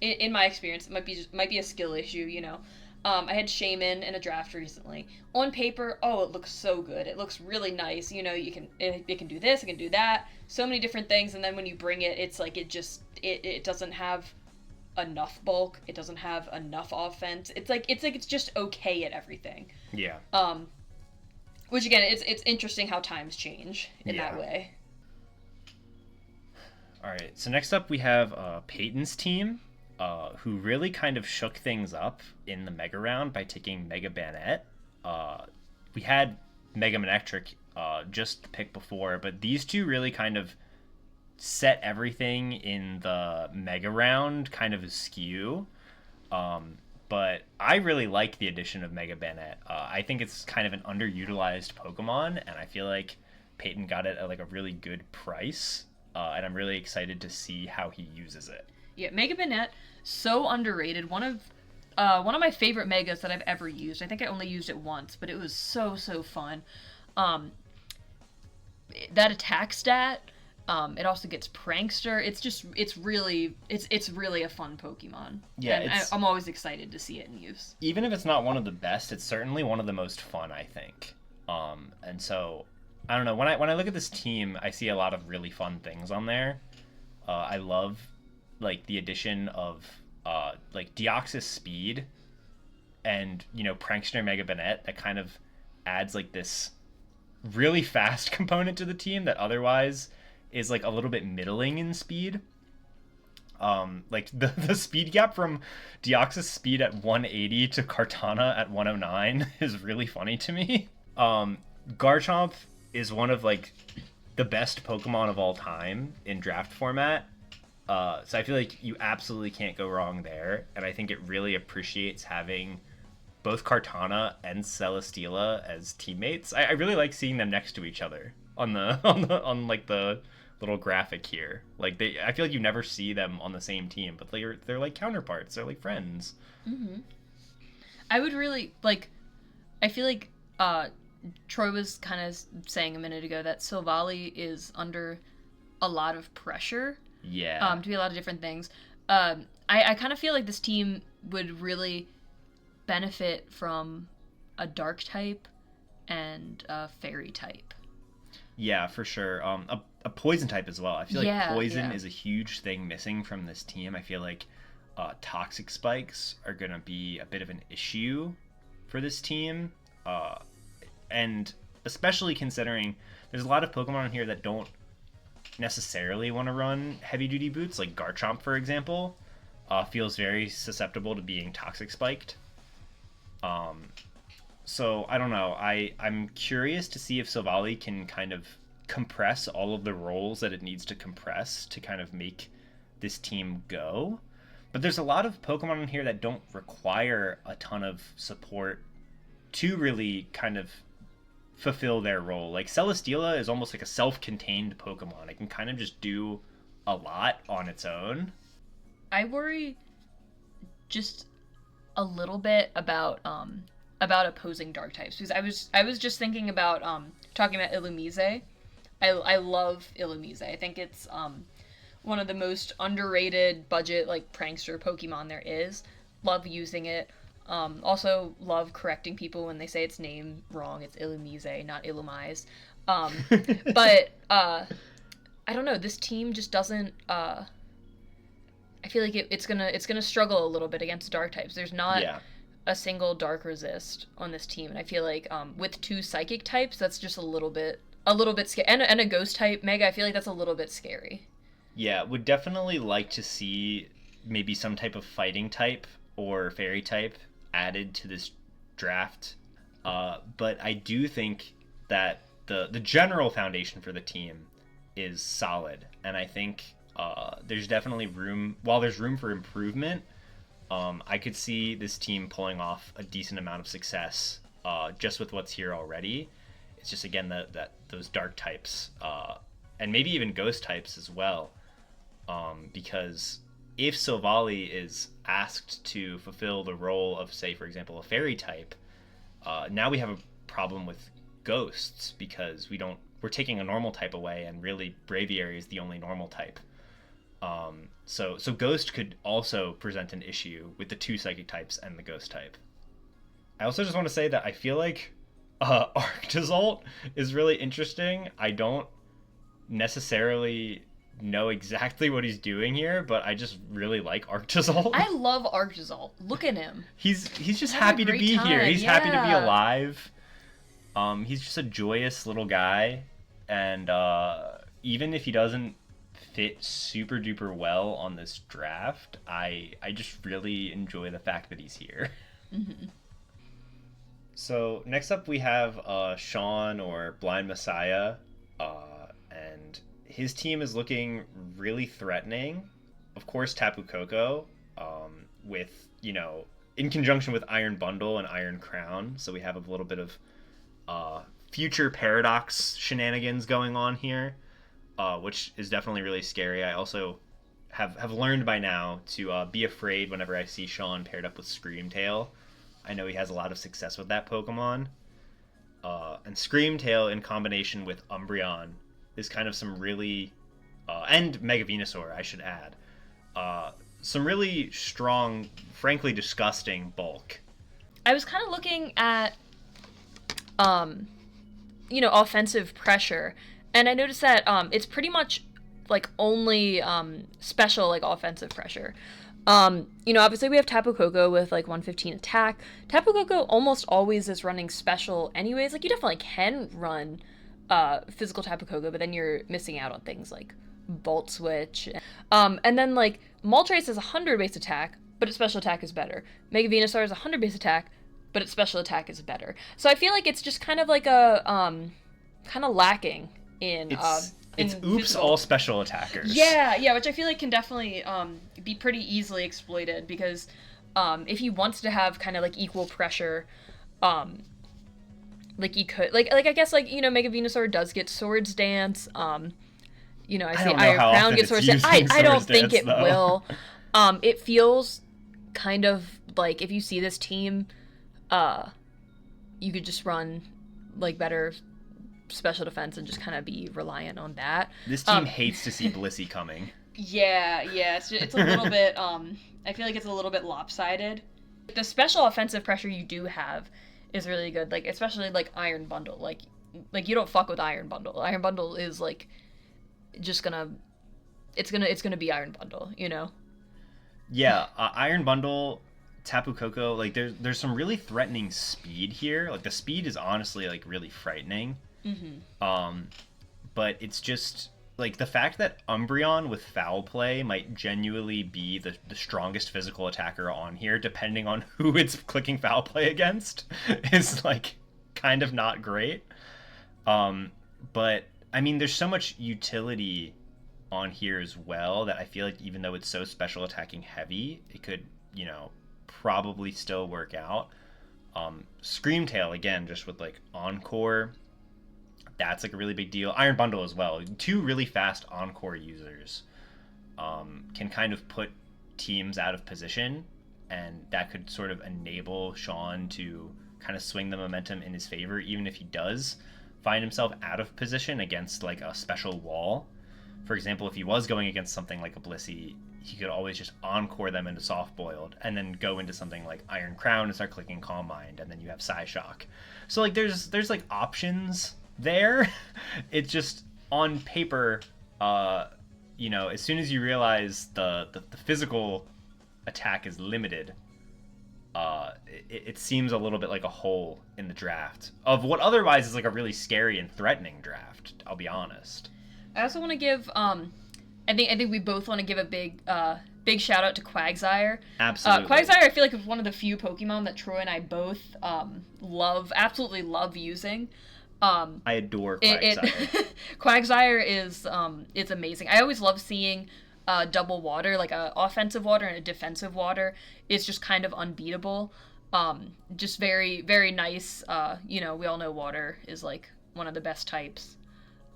in my experience it might be a skill issue, I had Shaman in a draft recently. On paper, it looks so good. It looks really nice. It can do this, it can do that. So many different things, and then when you bring it, it's like it doesn't have enough bulk. It doesn't have enough offense. It's just okay at everything. Yeah. Which again, it's interesting how times change in that way. All right. So next up we have Peyton's team, who really kind of shook things up in the Mega Round by taking Mega Banette. We had Mega Manectric just the pick before, but these two really kind of set everything in the Mega Round kind of askew. But I really like the addition of Mega Banette. I think it's kind of an underutilized Pokemon, and I feel like Peyton got it at like a really good price, and I'm really excited to see how he uses it. Yeah, Mega Banette, so underrated. One of my favorite megas that I've ever used. I think I only used it once, but it was so fun. Um, that attack stat. It also gets prankster. It's really a fun Pokemon. Yeah, and I'm always excited to see it in use. Even if it's not one of the best, it's certainly one of the most fun, I think. And so I don't know, when I look at this team, I see a lot of really fun things on there. I love like the addition of like Deoxys speed and Prankster Mega Banette that kind of adds like this really fast component to the team that otherwise is like a little bit middling in speed. Like the speed gap from Deoxys speed at 180 to Kartana at 109 is really funny to me. Garchomp is one of like the best Pokemon of all time in draft format. So I feel like you absolutely can't go wrong there, and I think it really appreciates having both Kartana and Celesteela as teammates. I really like seeing them next to each other on on like the little graphic here. Like I feel like you never see them on the same team, but they're like counterparts. They're like friends. Mm-hmm. I would really like. I feel like Troy was kind of saying a minute ago that Silvally is under a lot of pressure. Yeah. To be a lot of different things. I kind of feel like this team would really benefit from a dark type and a fairy type. Yeah, for sure. A poison type as well. I feel like poison is a huge thing missing from this team. I feel like toxic spikes are going to be a bit of an issue for this team. And especially considering there's a lot of Pokemon in here that don't necessarily want to run heavy duty boots. Like Garchomp, for example, feels very susceptible to being toxic spiked. So I don't know. I'm curious to see if Silvally can kind of compress all of the roles that it needs to compress to kind of make this team go. But there's a lot of Pokemon in here that don't require a ton of support to really kind of fulfill their role. Like Celesteela is almost like a self-contained Pokemon. It can kind of just do a lot on its own. I worry just a little bit about opposing dark types, because I was just thinking about talking about Illumise. I love Illumise. I think it's one of the most underrated budget like prankster Pokemon there is. Love using it. Also love correcting people when they say its name wrong. It's Illumise, not Illumise. But I don't know. This team just doesn't. I feel like it's gonna struggle a little bit against dark types. There's not a single dark resist on this team, and I feel like with two psychic types, that's just a little bit scary. And a ghost type Mega, I feel like that's a little bit scary. Yeah, would definitely like to see maybe some type of fighting type or fairy type added to this draft. But I do think that the general foundation for the team is solid, and I think there's definitely room. While there's room for improvement, I could see this team pulling off a decent amount of success just with what's here already. It's just again that those dark types and maybe even ghost types as well, because if Silvally is asked to fulfill the role of, say, for example, a fairy type, now we have a problem with ghosts because we're taking a normal type away, and really Braviary is the only normal type. So ghost could also present an issue with the two psychic types and the ghost type. I also just want to say that I feel like Arctozolt is really interesting. I don't necessarily know exactly what he's doing here, but I just really like Arctozolt. I love Arctozolt. Look at him. He's just happy to be here. He's happy to be alive. He's just a joyous little guy, and even if he doesn't fit super duper well on this draft, I just really enjoy the fact that he's here. Mm-hmm. So next up we have Sean, or Blind Messiah, and his team is looking really threatening. Of course, Tapu Koko, with, in conjunction with Iron Bundle and Iron Crown, so we have a little bit of future paradox shenanigans going on here, which is definitely really scary. I also have learned by now to be afraid whenever I see Sean paired up with Screamtail. I know he has a lot of success with that Pokemon. And Screamtail in combination with Umbreon is kind of some really... and Mega Venusaur, I should add. Some really strong, frankly disgusting bulk. I was kind of looking at, offensive pressure, and I noticed that it's pretty much like only special like offensive pressure. Obviously we have Tapu Koko with like 115 attack. Tapu Koko almost always is running special anyways. Like you definitely can run physical Tapu Koko, but then you're missing out on things like Volt Switch. And then like Moltres has 100 base attack, but its special attack is better. Mega Venusaur has 100 base attack, but its special attack is better. So I feel like it's just kind of like a kind of lacking in it's oops physical. All special attackers. Yeah, which I feel like can definitely be pretty easily exploited, because if he wants to have kind of like equal pressure, like he could like I guess like Mega Venusaur does get Swords Dance. I see Iron Crown gets Swords Dance. I don't think it will. It feels kind of like if you see this team, you could just run like better special defense and just kind of be reliant on that. This team hates to see Blissey coming. Yeah, it's a little bit, I feel like it's a little bit lopsided. The special offensive pressure you do have is really good, like, especially, like, Iron Bundle. Like you don't fuck with Iron Bundle. Iron Bundle is, like, just it's gonna be Iron Bundle, Yeah, Iron Bundle, Tapu Koko, like, there's some really threatening speed here. Like, the speed is honestly, like, really frightening. Mm-hmm. But it's just like the fact that Umbreon with Foul Play might genuinely be the strongest physical attacker on here, depending on who it's clicking Foul Play against, is like kind of not great. But I mean, there's so much utility on here as well that I feel like even though it's so special attacking heavy, it could, probably still work out. Screamtail again, just with like Encore. That's like a really big deal. Iron Bundle as well. Two really fast Encore users can kind of put teams out of position, and that could sort of enable Sean to kind of swing the momentum in his favor, even if he does find himself out of position against like a special wall. For example, if he was going against something like a Blissey, he could always just Encore them into Soft Boiled and then go into something like Iron Crown and start clicking Calm Mind, and then you have Psyshock. So like there's like options there. It's just on paper, as soon as you realize the physical attack is limited, it seems a little bit like a hole in the draft of what otherwise is like a really scary and threatening draft, I'll be honest. I also want to give I think we both want to give a big shout out to Quagsire. Absolutely. Quagsire, I feel like, is one of the few Pokemon that Troy and I both absolutely love using. I adore Quagsire. Quagsire is it's amazing. I always love seeing double water, like a offensive water and a defensive water. It's just kind of unbeatable. Just very, very nice. We all know water is like one of the best types.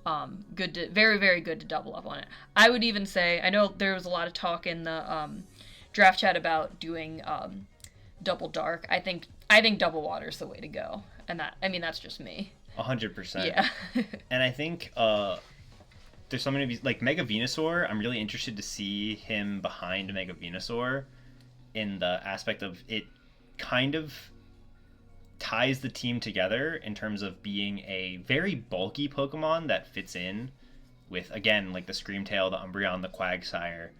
Very, very good to double up on it. I would even say, I know there was a lot of talk in the draft chat about doing double dark. I think double water is the way to go, and that's just me. 100%. Yeah. And I think there's something to be like Mega Venusaur. I'm really interested to see him behind Mega Venusaur in the aspect of it kind of ties the team together in terms of being a very bulky Pokemon that fits in with, again, like the Screamtail, the Umbreon, the Quagsire,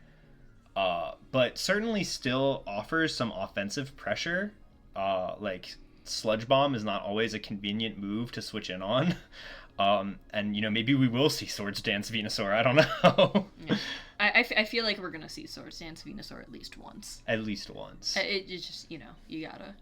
but certainly still offers some offensive pressure. Like Sludge Bomb is not always a convenient move to switch in on. And maybe we will see Swords Dance Venusaur. I don't know. Yeah. I feel like we're gonna see Swords Dance Venusaur at least once. At least once. It's just you gotta.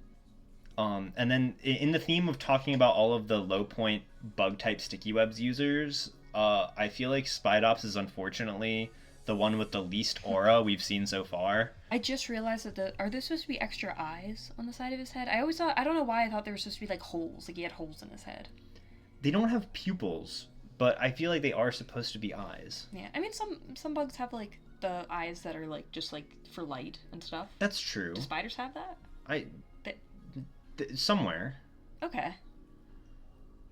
And then in the theme of talking about all of the low point bug type Sticky Webs users, I feel like Spidops is unfortunately the one with the least aura we've seen so far. I just realized that are there supposed to be extra eyes on the side of his head? I don't know why I thought there were supposed to be like holes, like he had holes in his head. They don't have pupils, but I feel like they are supposed to be eyes. Yeah, I mean some bugs have like the eyes that are like just like for light and stuff. That's true. Do spiders have that? Somewhere. Okay.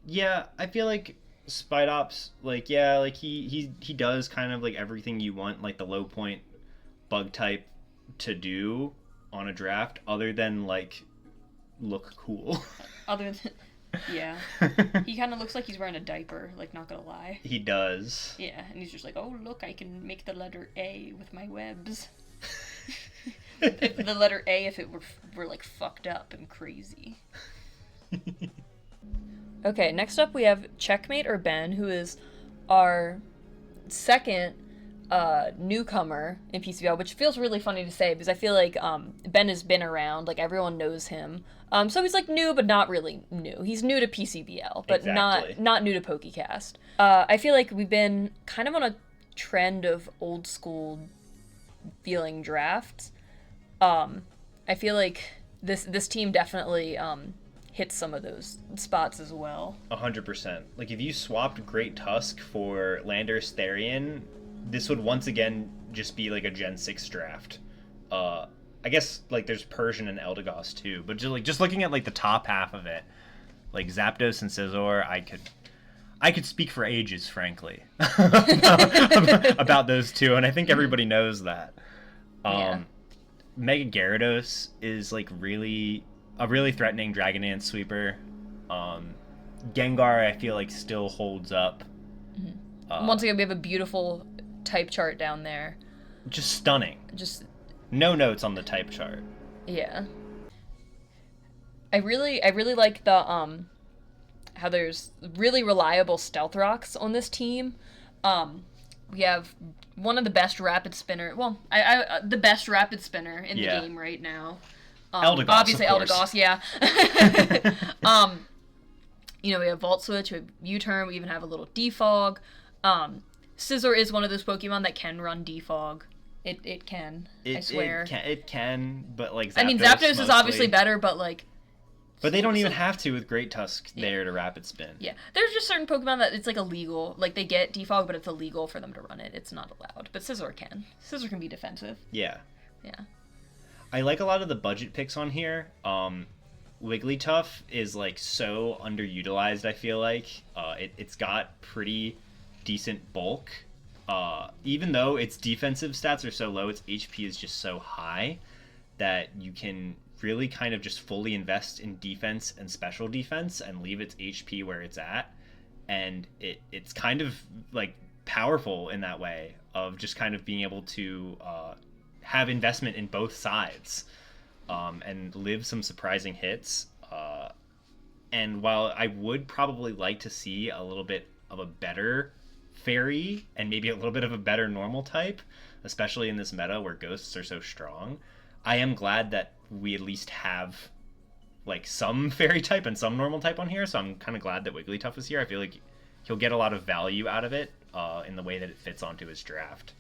Yeah, I feel like Spidops, like, yeah, like he does kind of like everything you want like the low point bug type to do on a draft, other than like look cool. Other than yeah, he kind of looks like he's wearing a diaper. Like, not gonna lie. He does. Yeah, and he's just like, oh look, I can make the letter A with my webs. If the letter A, if it were like fucked up and crazy. Okay, next up we have Checkmate or Ben, who is our second newcomer in PCBL, which feels really funny to say because I feel like Ben has been around, like everyone knows him. So he's like new, but not really new. He's new to PCBL, but exactly. not new to PokeCast. I feel like we've been kind of on a trend of old school feeling drafts. I feel like this team definitely hits some of those spots as well. 100%. Like, if you swapped Great Tusk for Landorus Therian, this would once again just be like a Gen 6 draft. I guess like there's Persian and Eldegoss too, but just looking at like the top half of it, like Zapdos and Scizor, I could speak for ages, frankly, about those two, and I think everybody knows that. Yeah. Mega Gyarados is like a really threatening Dragon Dance sweeper. Gengar, I feel like, still holds up. Mm-hmm. Once again, we have a beautiful type chart down there. Just stunning. Just no notes on the type chart. Yeah. I really like the how there's really reliable stealth rocks on this team. We have one of the best rapid spinner. Well, the best rapid spinner in the game right now. Eldegoss, obviously of course. Eldegoss, yeah. You know, we have Volt Switch, we have U-Turn, we even have a little Defog. Scizor is one of those Pokemon that can run Defog. It can, I swear. It can, but like Zapdos, I mean, Zapdos is obviously better, but like... But they don't even have to with Great Tusk there to rapid spin. Yeah, there's just certain Pokemon that it's like illegal. Like, they get Defog, but it's illegal for them to run it. It's not allowed. But Scizor can. Scizor can be defensive. Yeah. Yeah. I like a lot of the budget picks on here. Wigglytuff is like so underutilized, I feel like. It's got pretty decent bulk. Even though its defensive stats are so low, its HP is just so high that you can really kind of just fully invest in defense and special defense and leave its HP where it's at. And it's kind of like powerful in that way of just kind of being able to have investment in both sides and live some surprising hits. And while I would probably like to see a little bit of a better fairy and maybe a little bit of a better normal type, especially in this meta where ghosts are so strong, I am glad that we at least have like some fairy type and some normal type on here. So I'm kind of glad that Wigglytuff is here. I feel like he'll get a lot of value out of it in the way that it fits onto his draft.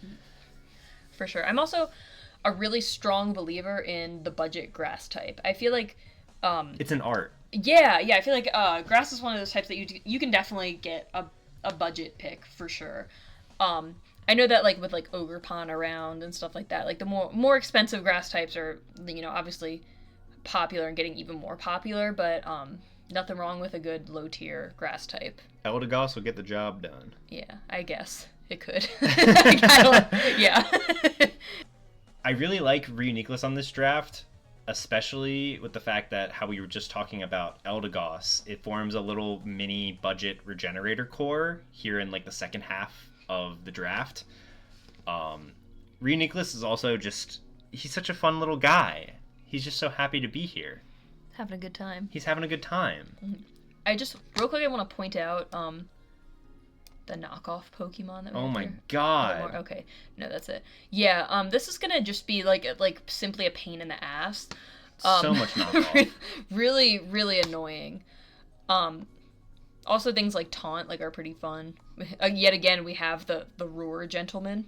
For sure. I'm also a really strong believer in the budget grass type. I feel like it's an art. Yeah, I feel like grass is one of those types that you can definitely get a budget pick for sure. I know that like with like Ogerpon around and stuff like that, like the more expensive grass types are, you know, obviously popular and getting even more popular, but nothing wrong with a good low tier grass type. Eldegoss will get the job done. Yeah, I guess it could. Yeah. I really like Reuniclus on this draft, especially with the fact that how we were just talking about Eldegoss, it forms a little mini budget regenerator core here in like the second half of the draft. Reuniclus is also just, he's such a fun little guy. He's just so happy to be here. Having a good time. He's having a good time. I just, real quick, I want to point out the knockoff Pokemon that we oh have my here. god. Okay, no, that's it. Yeah, this is gonna just be like simply a pain in the ass. So much knockoff. really annoying. Also things like Taunt are pretty fun. Yet again, we have the Roar Gentleman.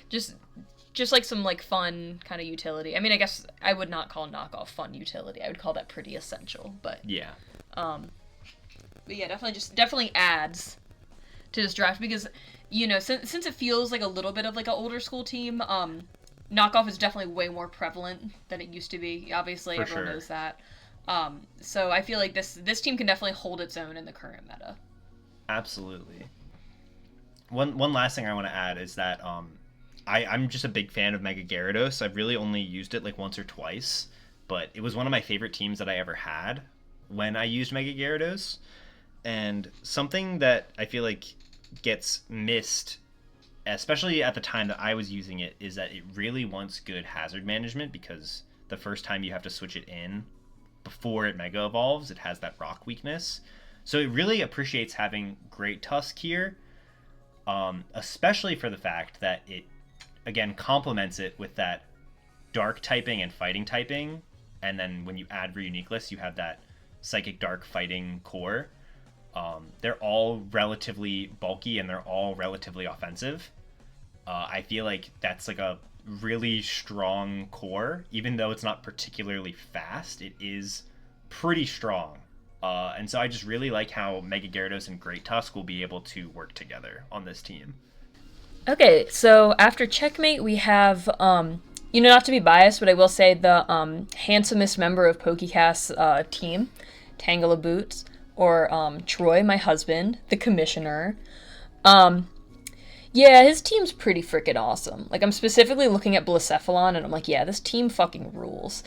Just like some like fun kind of utility. I mean, I guess I would not call knockoff fun utility. I would call that pretty essential. But yeah. But yeah, definitely adds to this draft because, since it feels like a little bit of like an older school team, knockoff is definitely way more prevalent than it used to be. Obviously, For everyone sure. knows that. So I feel like this team can definitely hold its own in the current meta. Absolutely. One last thing I want to add is that I'm just a big fan of Mega Gyarados. I've really only used it like once or twice, but it was one of my favorite teams that I ever had when I used Mega Gyarados. And something that I feel like gets missed, especially at the time that I was using it, is that it really wants good hazard management because the first time you have to switch it in before it Mega Evolves, it has that rock weakness. So it really appreciates having Great Tusk here, especially for the fact that it, again, complements it with that dark typing and fighting typing. And then when you add Reuniqueless, you have that Psychic Dark fighting core. They're all relatively bulky and they're all relatively offensive. I feel like that's like a really strong core. Even though it's not particularly fast, it is pretty strong. And so I just really like how Mega Gyarados and Great Tusk will be able to work together on this team. Okay, so after Checkmate, we have, not to be biased, but I will say the handsomest member of PokeCast's team, TangelaBoots, or Troy, my husband, the commissioner. Yeah, his team's pretty freaking awesome. Like, I'm specifically looking at Blacephalon, and I'm like, yeah, this team fucking rules.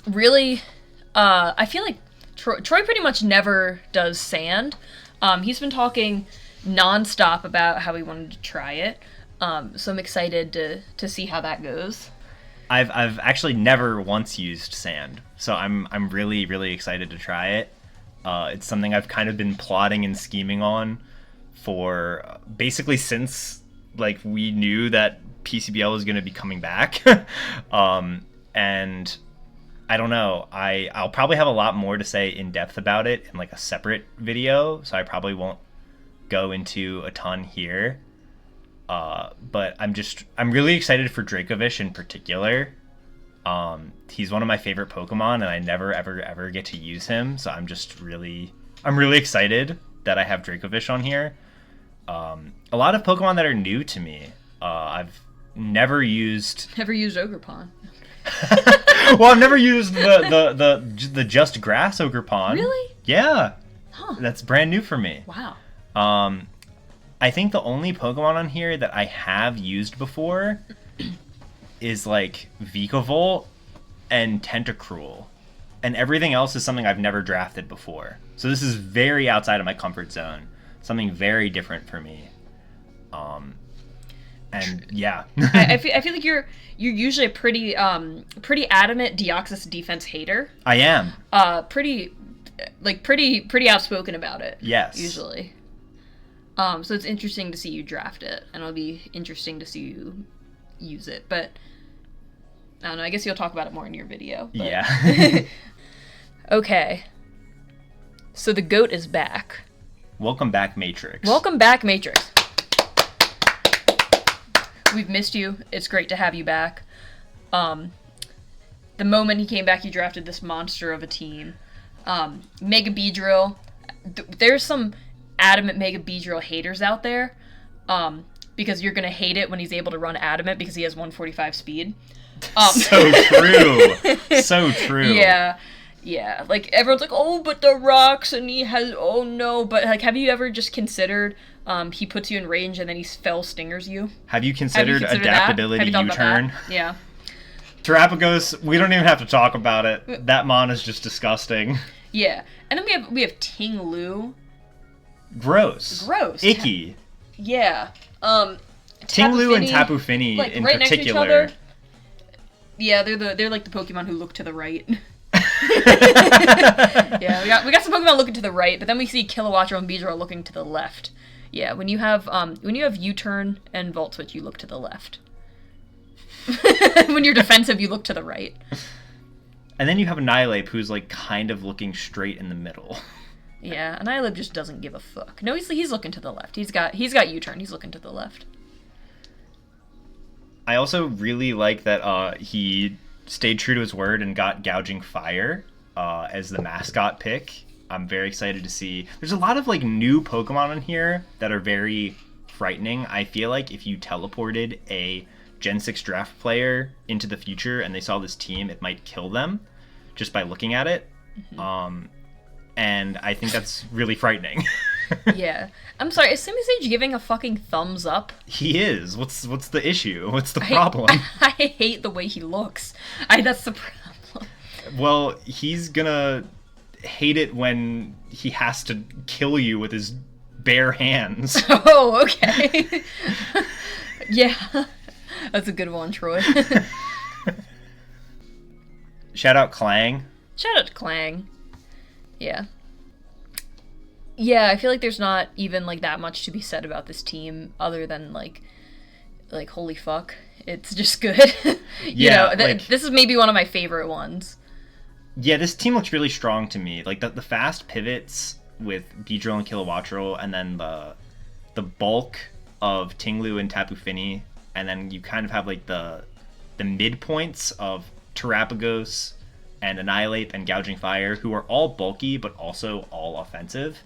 Really, I feel like Troy pretty much never does sand. He's been talking nonstop about how he wanted to try it. So I'm excited to see how that goes. I've actually never once used sand, so I'm really really excited to try it. It's something I've kind of been plotting and scheming on for basically since like we knew that PCBL was going to be coming back, and I don't know. I'll probably have a lot more to say in depth about it in like a separate video, so I probably won't go into a ton here. But I'm really excited for Dracovish in particular. He's one of my favorite Pokemon, and I never ever get to use him, so I'm really excited that I have Dracovish on here. A lot of Pokemon that are new to me. I've never used Ogerpon. Well, I've never used the Just Grass Ogerpon. Really? Yeah. Huh. That's brand new for me. Wow. I think the only Pokemon on here that I have used before is like Vikavolt and Tentacruel. And everything else is something I've never drafted before. So this is very outside of my comfort zone. Something very different for me. And yeah. I feel like you're usually a pretty adamant Deoxys defense hater. I am. Pretty outspoken about it. Yes. Usually. So it's interesting to see you draft it, and it'll be interesting to see you use it. But I don't know. I guess you'll talk about it more in your video. But. Yeah. Okay. So the GOAT is back. Welcome back, Matrix. Welcome back, Matrix. We've missed you. It's great to have you back. The moment he came back, he drafted this monster of a team. Mega Beedrill. There's some adamant Mega Beedrill haters out there. Because you're going to hate it when he's able to run adamant because he has 145 speed. So true. So true. Yeah. Yeah. Like, everyone's like, oh, but the rocks, and he has, oh no. But, like, have you ever just considered he puts you in range and then he fell stingers you? Have you considered adaptability U-turn? Yeah. Terrapagos, we don't even have to talk about it. That mon is just disgusting. Yeah. And then we have Ting Lu. Gross. Icky. Yeah. Ting Lu and Tapu Fini like, in right particular. Next to each other. Yeah, they're like the Pokemon who look to the right. Yeah, we got some Pokemon looking to the right, but then we see Kilowattrel and Beedrill looking to the left. Yeah, when you have U-turn and Volt Switch, you look to the left. When you're defensive, you look to the right. And then you have Annihilape, who's like kind of looking straight in the middle. Yeah, Annihilape just doesn't give a fuck. No, he's looking to the left. He's got U-turn. He's looking to the left. I also really like that he stayed true to his word and got Gouging Fire as the mascot pick. I'm very excited to see. There's a lot of like new Pokemon in here that are very frightening. I feel like if you teleported a Gen 6 draft player into the future and they saw this team, it might kill them just by looking at it. And I think that's really frightening. Yeah. I'm sorry, is Simisage giving a fucking thumbs up? He is. What's the issue? What's the problem? I hate the way he looks. That's the problem. Well, he's gonna hate it when he has to kill you with his bare hands. Oh, okay. Yeah. That's a good one, Troy. Shout out Clang. Shout out to Clang. Yeah. Yeah, I feel like there's not even like that much to be said about this team other than like holy fuck, it's just good. This is maybe one of my favorite ones. Yeah, this team looks really strong to me. Like the fast pivots with Beedrill and Kilowattrel, and then the bulk of Tinglu and Tapu Fini, and then you kind of have like the midpoints of Terapagos and Annihilate and Gouging Fire, who are all bulky but also all offensive.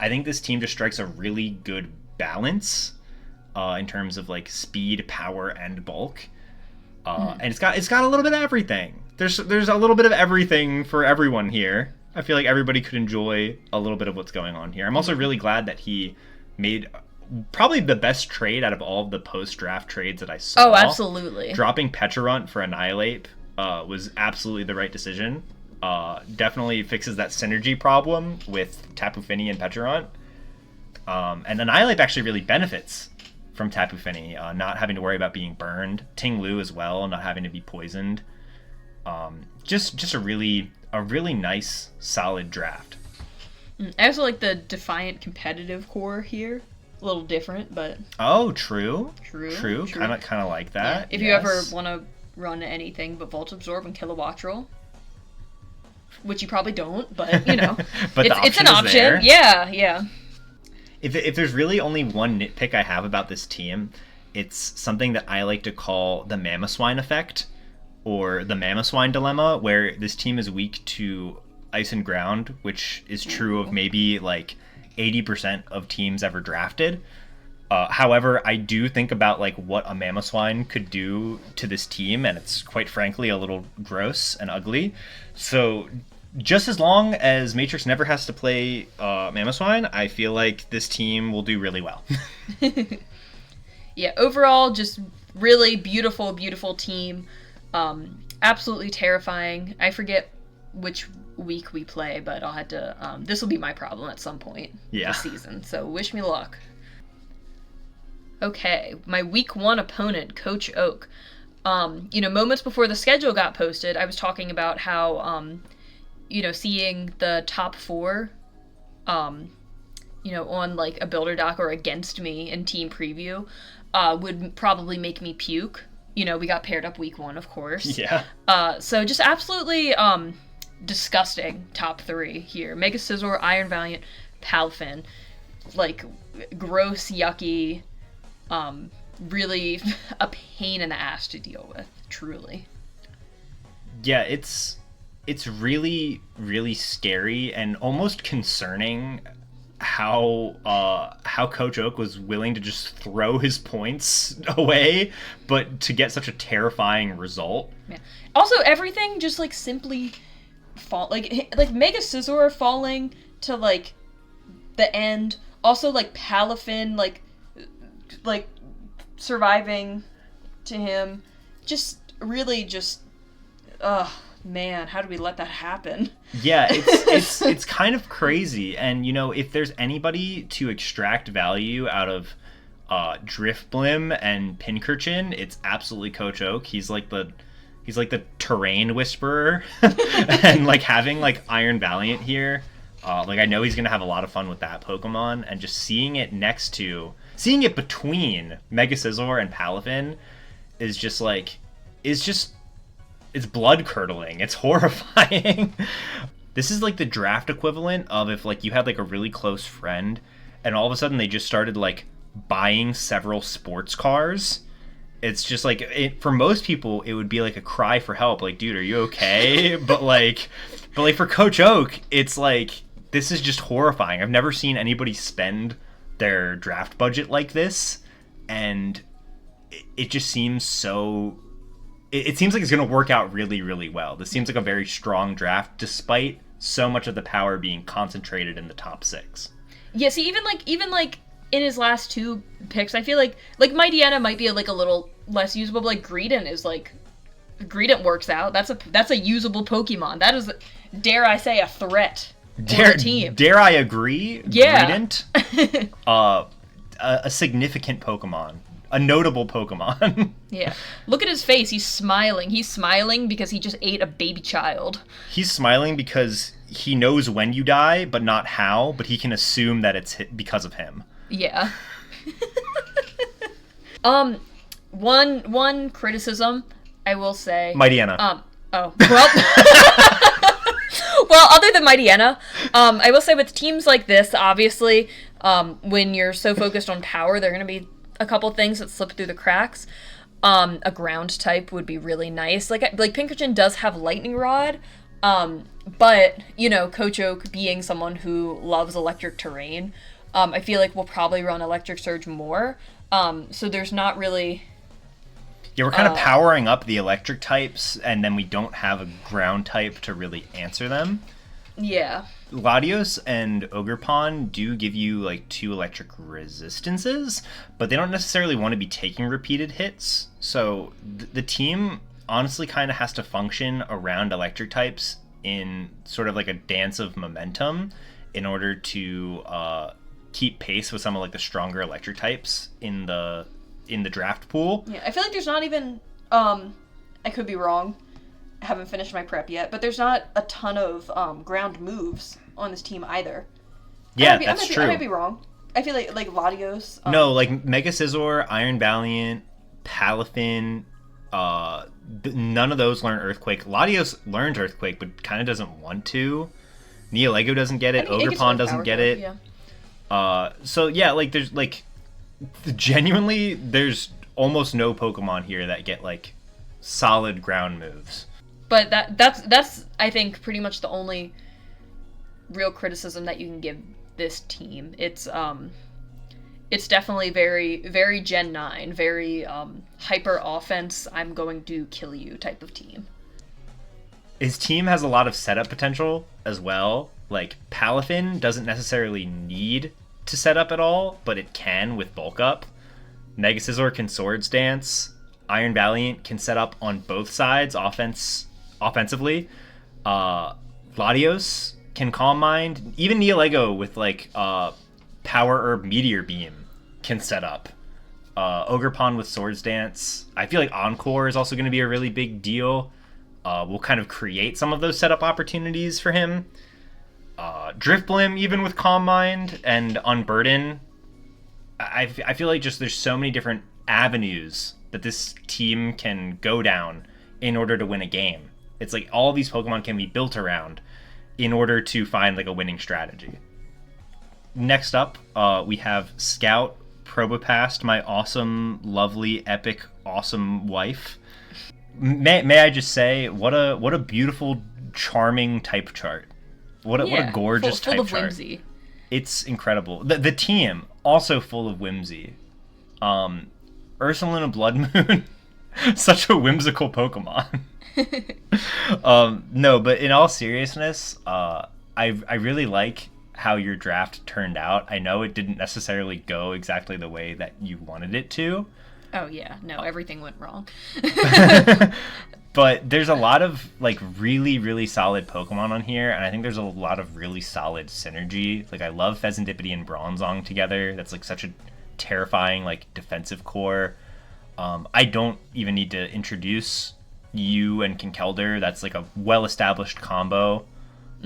I think this team just strikes a really good balance in terms of like speed, power, and bulk. And it's got a little bit of everything. There's a little bit of everything for everyone here. I feel like everybody could enjoy a little bit of what's going on here. I'm also really glad that he made probably the best trade out of all of the post-draft trades that I saw. Oh, absolutely. Dropping Pecharunt for Annihilate was absolutely the right decision. Definitely fixes that synergy problem with Tapu Fini and Pecharunt. And Annihilate actually really benefits from Tapu Fini, not having to worry about being burned. Tinglu as well, not having to be poisoned. Just a really nice, solid draft. I also like the Defiant competitive core here. A little different, but... Oh, true. True. Kind of like that. Yeah. If you ever want to run anything but Volt Absorb and Kilowattrel, which you probably don't, but, you know. But it's an option. There. Yeah. If there's really only one nitpick I have about this team, it's something that I like to call the Mamoswine effect, or the Mamoswine dilemma, where this team is weak to ice and ground, which is true of maybe like 80% of teams ever drafted. However, I do think about like what a Mamoswine could do to this team, and it's quite frankly a little gross and ugly. So just as long as Matrix never has to play Mamoswine, I feel like this team will do really well. Yeah, overall, just really beautiful team. Absolutely terrifying. I forget which week we play, but I'll have to... this will be my problem at some point this season, so wish me luck. Okay, my week 1 opponent, Coach Oak. Moments before the schedule got posted, I was talking about how, seeing the top 4, on like a builder doc or against me in team preview, would probably make me puke. We got paired up week 1, of course. Yeah. So just absolutely, disgusting top 3 here. Mega Scizor, Iron Valiant, Palafin. Like, gross, yucky, really a pain in the ass to deal with, truly. Yeah, it's really, really scary and almost concerning how Coach Oak was willing to just throw his points away, but to get such a terrifying result. Yeah. Also, everything just like simply fall, like Mega Scizor falling to like the end. Also, like Palafin, like surviving to him. Just really just, man, how do we let that happen? Yeah, it's kind of crazy. And if there's anybody to extract value out of Drifblim and Pincurchin, it's absolutely Coach Oak. He's like the terrain whisperer. And like having like Iron Valiant here, I know he's gonna have a lot of fun with that Pokemon, and just seeing it between Mega Scizor and Palafin is just like, it's blood curdling. It's horrifying. This is like the draft equivalent of if like you had like a really close friend and all of a sudden they just started like buying several sports cars. It's just like, for most people it would be like a cry for help, like, dude, are you okay? but like for Coach Oak, it's like this is just horrifying. I've never seen anybody spend their draft budget like this, and it just seems so... It seems like it's going to work out really, really well. This seems like a very strong draft, despite so much of the power being concentrated in the top 6. Yeah, see, even in his last 2 picks, I feel like Mightyena might be like a little less usable, but like Greedent works out. That's a usable Pokemon. That is, dare I say, a threat to the team. Dare I agree? Yeah. Greedent, a significant Pokemon. A notable Pokemon. Yeah. Look at his face. He's smiling. He's smiling because he just ate a baby child. He's smiling because he knows when you die, but not how, but he can assume that it's because of him. Yeah. One criticism I will say. Mightyena. Well, well, other than Mightyena, I will say with teams like this, obviously, when you're so focused on power, there are going to be a couple things that slip through the cracks. A ground type would be really nice. Like Pinkerton does have Lightning Rod, but, you know, Coach Oak being someone who loves electric terrain, I feel like we'll probably run Electric Surge more. So there's not really... Yeah, we're kind of powering up the electric types, and then we don't have a ground type to really answer them. Yeah. Latios and Ogerpon do give you like 2 electric resistances, but they don't necessarily want to be taking repeated hits. So the team honestly kind of has to function around electric types in sort of like a dance of momentum in order to keep pace with some of like the stronger electric types in the draft pool. Yeah, I feel like there's not even I could be wrong. I haven't finished my prep yet, but there's not a ton of ground moves on this team either. Yeah, that's true. I might be wrong. I feel like Latios. No, like Mega Scizor, Iron Valiant, Palafin, none of those learn Earthquake. Latios learns Earthquake, but kind of doesn't want to. Neolego doesn't get it. Ogerpon doesn't get it. Yeah. So yeah, like there's like genuinely there's almost no Pokemon here that get like solid ground moves. But that's I think pretty much the only real criticism that you can give this team. It's definitely very, very Gen 9, very hyper offense, I'm going to kill you type of team. His team has a lot of setup potential as well. Like Palafin doesn't necessarily need to set up at all, but it can with bulk up. Mega Scizor can Swords Dance. Iron Valiant can set up on both sides offensively. Latios can Calm Mind. Even Neolego with like Power Herb Meteor Beam can set up. Ogerpon with Swords Dance. I feel like Encore is also going to be a really big deal. We'll kind of create some of those setup opportunities for him. Driftblim, even with Calm Mind and Unburden. I feel like just there's so many different avenues that this team can go down in order to win a game. It's like all these Pokemon can be built around in order to find like a winning strategy. Next up, we have Scout, Probopassed, my awesome, lovely, epic, awesome wife. May I just say, what a beautiful, charming type chart. What a gorgeous type full of chart. whimsy. It's incredible. The team also full of whimsy. Ursaluna Blood Moon, such a whimsical Pokemon. No, but in all seriousness, I really like how your draft turned out. I know it didn't necessarily go exactly the way that you wanted it to. Oh yeah, no, everything went wrong. But there's a lot of like really, really solid Pokemon on here, and I think there's a lot of really solid synergy. Like I love Pheasantipity and Bronzong together. That's like such a terrifying like defensive core. I don't even need to introduce you and Kinkeldr. That's like a well-established combo.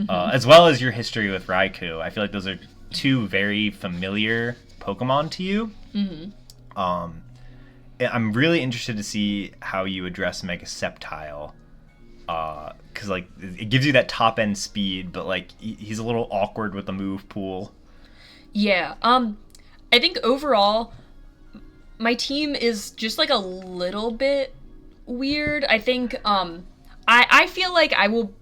As well as your history with Raikou. I feel like those are 2 very familiar Pokemon to you. I'm really interested to see how you address Mega Sceptile. Because like it gives you that top end speed, but like he's a little awkward with the move pool. Yeah. I think overall my team is just like a little bit weird. I think I feel like I will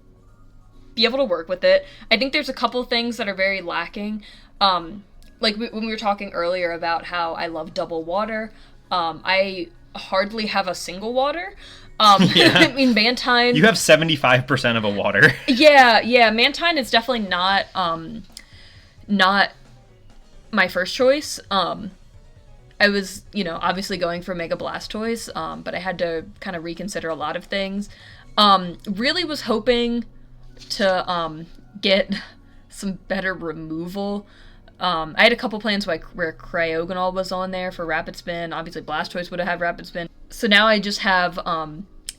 be able to work with it. I think there's a couple things that are very lacking. Like when we were talking earlier about how I love double water, I hardly have a single water. Yeah. I mean, Mantine... You have 75% of a water. Yeah, Mantine is definitely not my first choice. I was, obviously going for Mega Blastoise, but I had to kind of reconsider a lot of things. Really was hoping to get some better removal. I had a couple plans where Cryogonal was on there for Rapid Spin. Obviously, Blastoise would have had Rapid Spin. So now I just have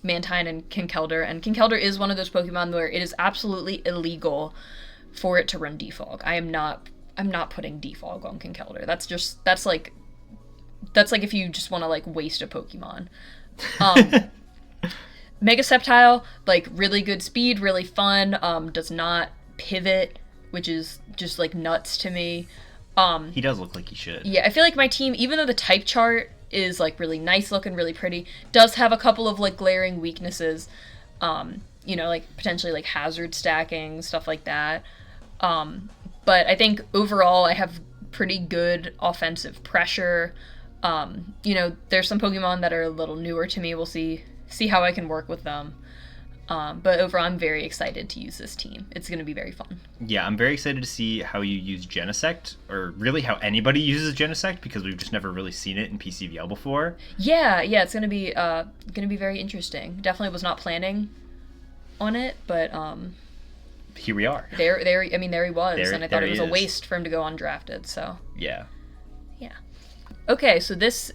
Mantine and Kinkeldurr. And Kinkeldurr is one of those Pokemon where it is absolutely illegal for it to run Defog. I'm not putting Defog on Kinkeldurr. That's like if you just want to like waste a Pokemon. Mega Sceptile, like really good speed, really fun, does not pivot, which is just like nuts to me. He does look like he should. Yeah, I feel like my team, even though the type chart is like really nice looking, really pretty, does have a couple of like glaring weaknesses. Like potentially like hazard stacking, stuff like that. But I think overall I have pretty good offensive pressure. There's some Pokemon that are a little newer to me. We'll see how I can work with them. But overall, I'm very excited to use this team. It's going to be very fun. Yeah, I'm very excited to see how you use Genesect, or really how anybody uses Genesect, because we've just never really seen it in PCBL before. Yeah, it's going to be very interesting. Definitely was not planning on it, but here we are. There he was, and I thought it was a waste for him to go undrafted. So yeah. Okay, so this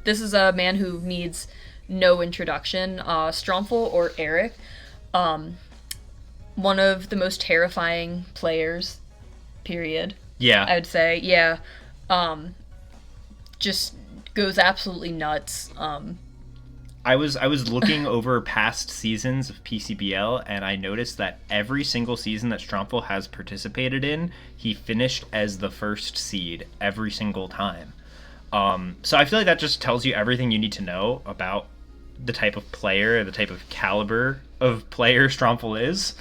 is a man who needs no introduction. Stromful or Eric, one of the most terrifying players, period. Yeah. I would say, yeah. Just goes absolutely nuts. I was looking over past seasons of PCBL, and I noticed that every single season that Stromful has participated in, he finished as the first seed every single time. So I feel like that just tells you everything you need to know about the type of player, the type of caliber of player Stromful is.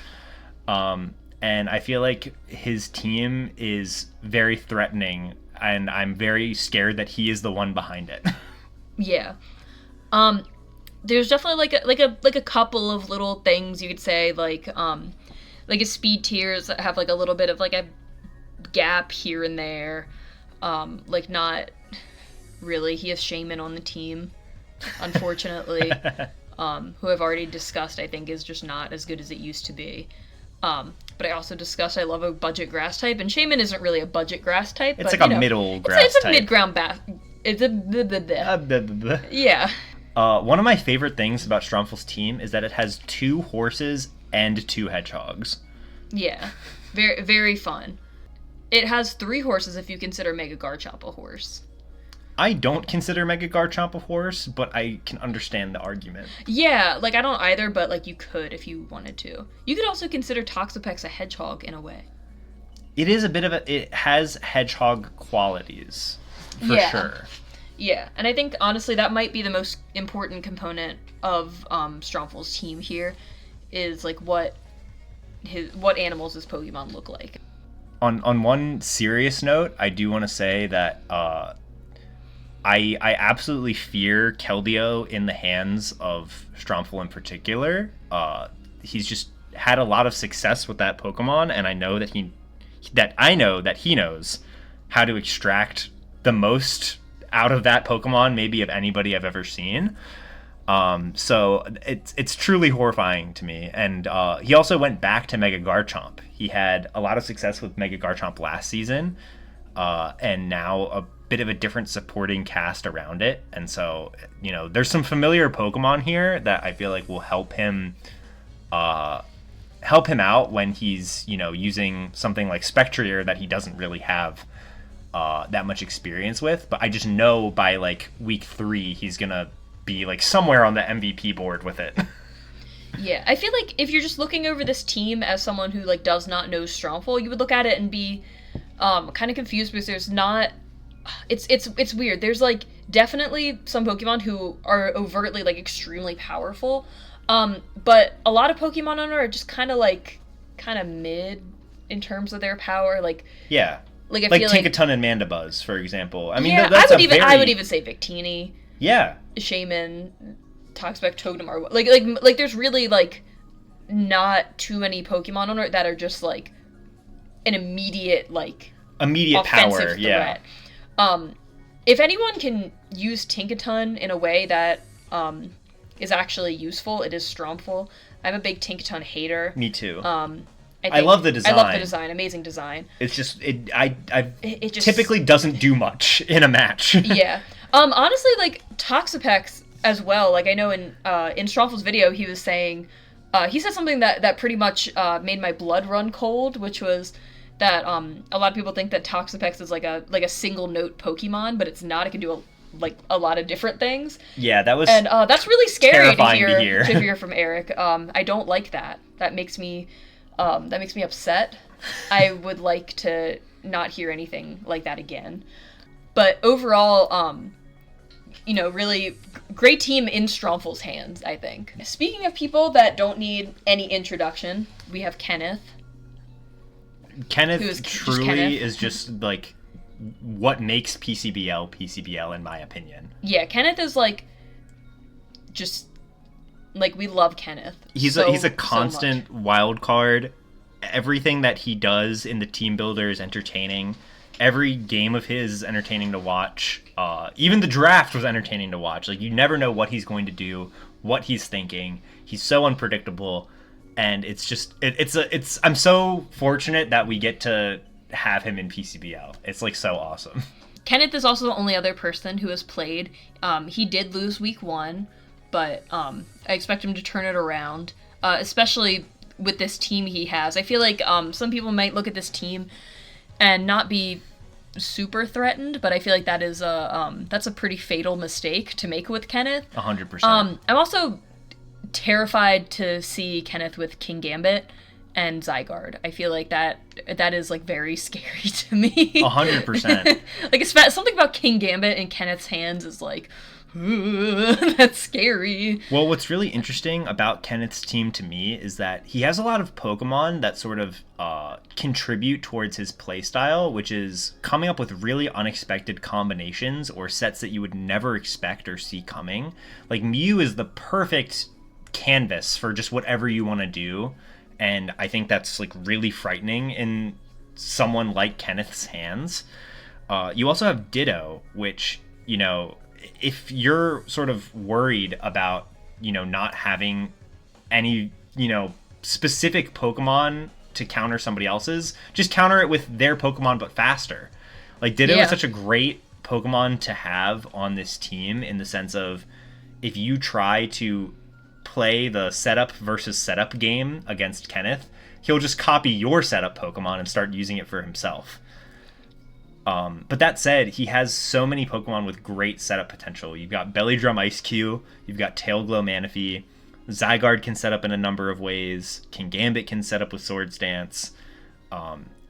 And I feel like his team is very threatening, and I'm very scared that he is the one behind it. Yeah. There's definitely like a couple of little things you could say, like his speed tiers have like a little bit of like a gap here and there. Like not really. He has Shaman on the team, unfortunately, who I've already discussed. I think is just not as good as it used to be. But I also discussed I love a budget grass type, and Shaman isn't really a budget grass type. It's but, like a middle grass type. It's a mid-ground It's a yeah. One of my favorite things about Stromful's team is that it has 2 horses and 2 hedgehogs. Yeah, very very fun. It has 3 horses if you consider Mega Garchomp a horse. I don't consider Mega Garchomp a horse, but I can understand the argument. Yeah, like I don't either, but like you could if you wanted to. You could also consider Toxapex a hedgehog in a way. It is it has hedgehog qualities, for sure. Yeah, and I think honestly that might be the most important component of Stromful's team here, is like what animals his Pokemon look like. On one serious note, I do want to say that I absolutely fear Keldeo in the hands of Stromful in particular. He's just had a lot of success with that Pokemon, and I know that he knows how to extract the most out of that Pokemon, maybe of anybody I've ever seen. So it's truly horrifying to me. And he also went back to Mega Garchomp. He had a lot of success with Mega Garchomp last season, and now a bit of a different supporting cast around it. And so, there's some familiar Pokemon here that I feel like will help him out when he's, using something like Spectrier that he doesn't really have that much experience with. But I just know by like week 3 he's gonna be like somewhere on the MVP board with it. Yeah, I feel like if you're just looking over this team as someone who like does not know Stromful, you would look at it and be kind of confused because there's not. It's weird. There's like definitely some Pokemon who are overtly like extremely powerful, but a lot of Pokemon on are just kind of like kind of mid in terms of their power. Yeah. I Like feel Tinkaton and Mandibuzz, for example. I mean, yeah, that's I would even say Victini, Yeah. Shaman, Toxapex, Togedemaru. There's really not too many Pokemon on it that are just an immediate Immediate offensive power, threat. yeah. If anyone can use Tinkaton in a way that is actually useful, it is Stromful. I'm a big Tinkaton hater. Me too. I love the design. I love the design. Amazing design. It's just it just typically doesn't do much in a match. Yeah. Honestly, Toxapex as well. I know in Stromful's video he was saying he said something that pretty much made my blood run cold, which was that a lot of people think that Toxapex is like a single note Pokemon, but it's not. It can do a lot of different things. Yeah, that was and that's really scary to hear. to hear from Eric. I don't like that. That makes me upset. I would like to not hear anything like that again. But overall, really great team in Stromful's hands, I think. Speaking of people that don't need any introduction, we have Kenneth. Kenneth is just what makes PCBL in my opinion. Yeah, Kenneth is just we love Kenneth. He's a constant wild card. Everything that he does in the team builder is entertaining. Every game of his is entertaining to watch. Even the draft was entertaining to watch. You never know what he's going to do, what he's thinking. He's so unpredictable, and it's just I'm so fortunate that we get to have him in PCBL. It's so awesome. Kenneth is also the only other person who has played. He did lose week 1, but I expect him to turn it around, especially with this team he has. I feel like some people might look at this team and not be super threatened, but I feel like that's a pretty fatal mistake to make with Kenneth. 100%. I'm also terrified to see Kenneth with King Gambit and Zygarde. I feel like that is very scary to me. 100%. Something about King Gambit in Kenneth's hands is that's scary. Well, what's really interesting about Kenneth's team to me is that he has a lot of Pokemon that sort of contribute towards his playstyle, which is coming up with really unexpected combinations or sets that you would never expect or see coming. Mew is the perfect canvas for just whatever you want to do, and I think that's really frightening in someone like Kenneth's hands. You also have Ditto, which, if you're sort of worried about, not having any, specific Pokemon to counter somebody else's, just counter it with their Pokemon but faster. Ditto is such a great Pokemon to have on this team, in the sense of, if you try to play the setup versus setup game against Kenneth, he'll just copy your setup Pokemon and start using it for himself. But that said, he has so many Pokemon with great setup potential. You've got Belly Drum Ice Cube, you've got Tailglow Manaphy, Zygarde can set up in a number of ways, King Gambit can set up with Swords Dance.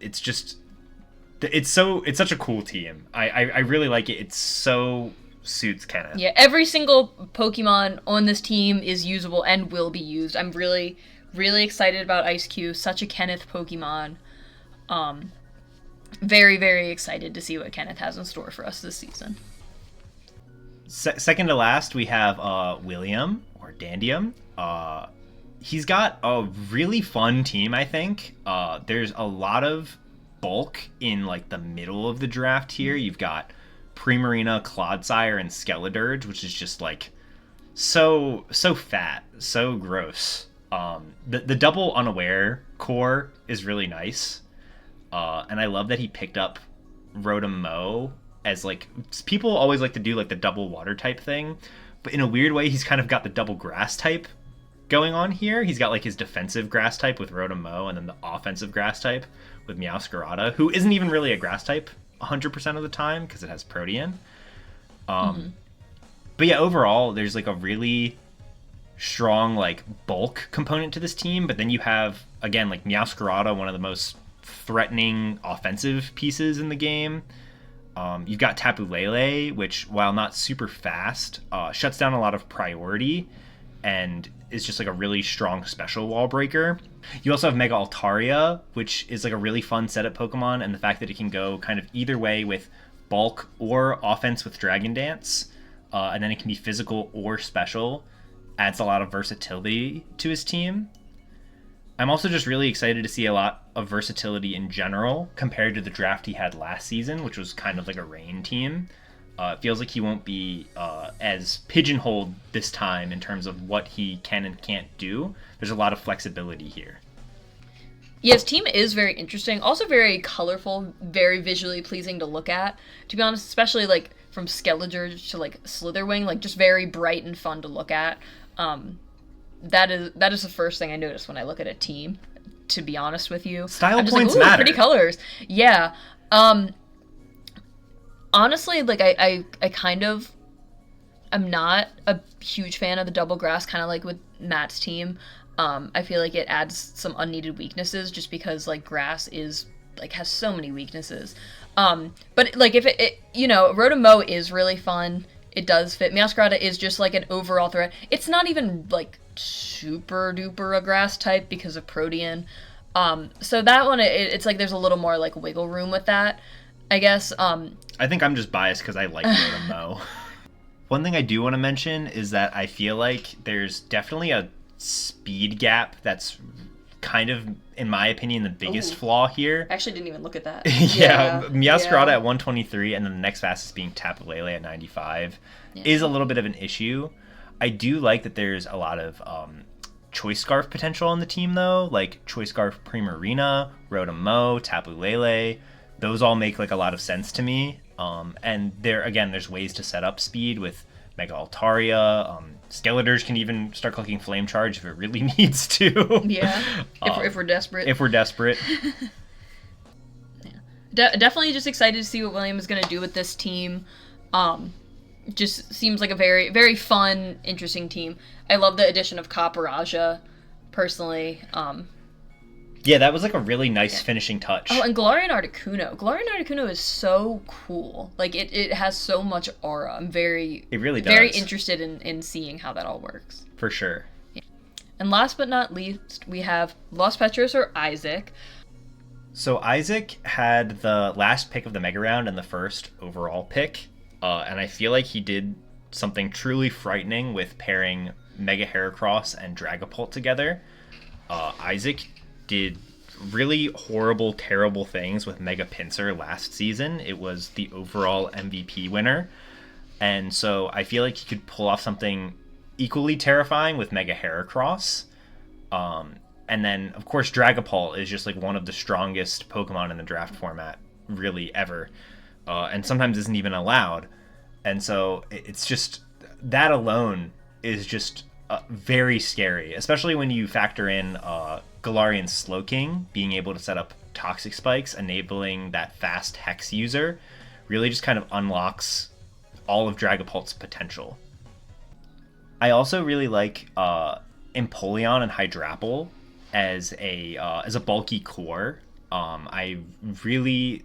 It's such a cool team. I really like it. It so suits Kenneth. Yeah, every single Pokemon on this team is usable and will be used. I'm really, really excited about Ice Cube, such a Kenneth Pokemon. Very, very excited to see what Kenneth has in store for us this season. Second to last, we have William, or Dandium. He's got a really fun team, I think. There's a lot of bulk in the middle of the draft here. You've got Primarina, Clodsire, and Skeledirge, which is just so fat, so gross. The double Unaware core is really nice. And I love that he picked up Rotom-Mow as people always like to do the double water type thing, but in a weird way he's kind of got the double grass type going on here. He's got his defensive grass type with Rotom-Mow, and then the offensive grass type with Meowscarada, who isn't even really a grass type 100% of the time because it has Protean. But yeah, overall there's a really strong bulk component to this team, but then you have, again, Meowscarada, one of the most threatening offensive pieces in the game. You've got Tapu Lele, which, while not super fast, shuts down a lot of priority and is just like a really strong special wall breaker. You also have Mega Altaria, which is like a really fun setup Pokemon, and the fact that it can go kind of either way with bulk or offense with Dragon Dance, and then it can be physical or special, adds a lot of versatility to his team. I'm also just really excited to see a lot of versatility in general compared to the draft he had last season, which was kind of like a rain team. It feels like he won't be as pigeonholed this time in terms of what he can and can't do. There's a lot of flexibility here. Yeah, his team is very interesting. Also very colorful, very visually pleasing to look at. To be honest, especially like from Skeletor to like Slitherwing, like just very bright and fun to look at. That is the first thing I notice when I look at a team, to be honest with you. Style I'm just points like, ooh, matter. Pretty colors. Yeah. Honestly, like I kind of I'm not a huge fan of the double grass, kind of like with Matt's team. I feel like it adds some unneeded weaknesses just because like grass is like has so many weaknesses. But like if it you know, Rotom-Mow is really fun. It does fit. Meowscarada is just like an overall threat. It's not even like super duper a grass type because of Protean. So that one it's like there's a little more like wiggle room with that, I guess. I think I'm just biased because I like Rotom-Mow. One thing I do want to mention is that I feel like there's definitely a speed gap that's kind of, in my opinion, the biggest flaw here. I actually didn't even look at that. Meowscarada at 123 and then the next fastest being Tapu Lele at 95 is a little bit of an issue. I do like that there's a lot of Choice Scarf potential on the team, though, like Choice Scarf Primarina, Rotom-Mow, Tapu Lele. Those all make like a lot of sense to me. And there's ways to set up speed with Mega Altaria. Skeletors can even start clicking Flame Charge if it really needs to. Yeah, if we're desperate. If we're desperate. Definitely just excited to see what William is going to do with this team. Just seems like a very, very fun, interesting team. I love the addition of Caparajah, personally. Yeah, that was like a really nice finishing touch. Oh, and Galarian Articuno. Galarian Articuno is so cool. Like, it has so much aura. I'm very... It really does. Very interested in seeing how that all works. For sure. Yeah. And last but not least, we have Los Petros or Isaac. So Isaac had the last pick of the Mega Round and the first overall pick. And I feel like he did something truly frightening with pairing Mega Heracross and Dragapult together. Isaac did really horrible, terrible things with Mega Pinsir last season. It was the overall MVP winner. And so I feel like he could pull off something equally terrifying with Mega Heracross. And then, of course, Dragapult is just like one of the strongest Pokemon in the draft format, really, ever. And sometimes isn't even allowed. And so it's just, that alone is just very scary, especially when you factor in Galarian Slowking being able to set up Toxic Spikes, enabling that fast Hex user, really just kind of unlocks all of Dragapult's potential. I also really like Empoleon and Hydrapple as a bulky core. I really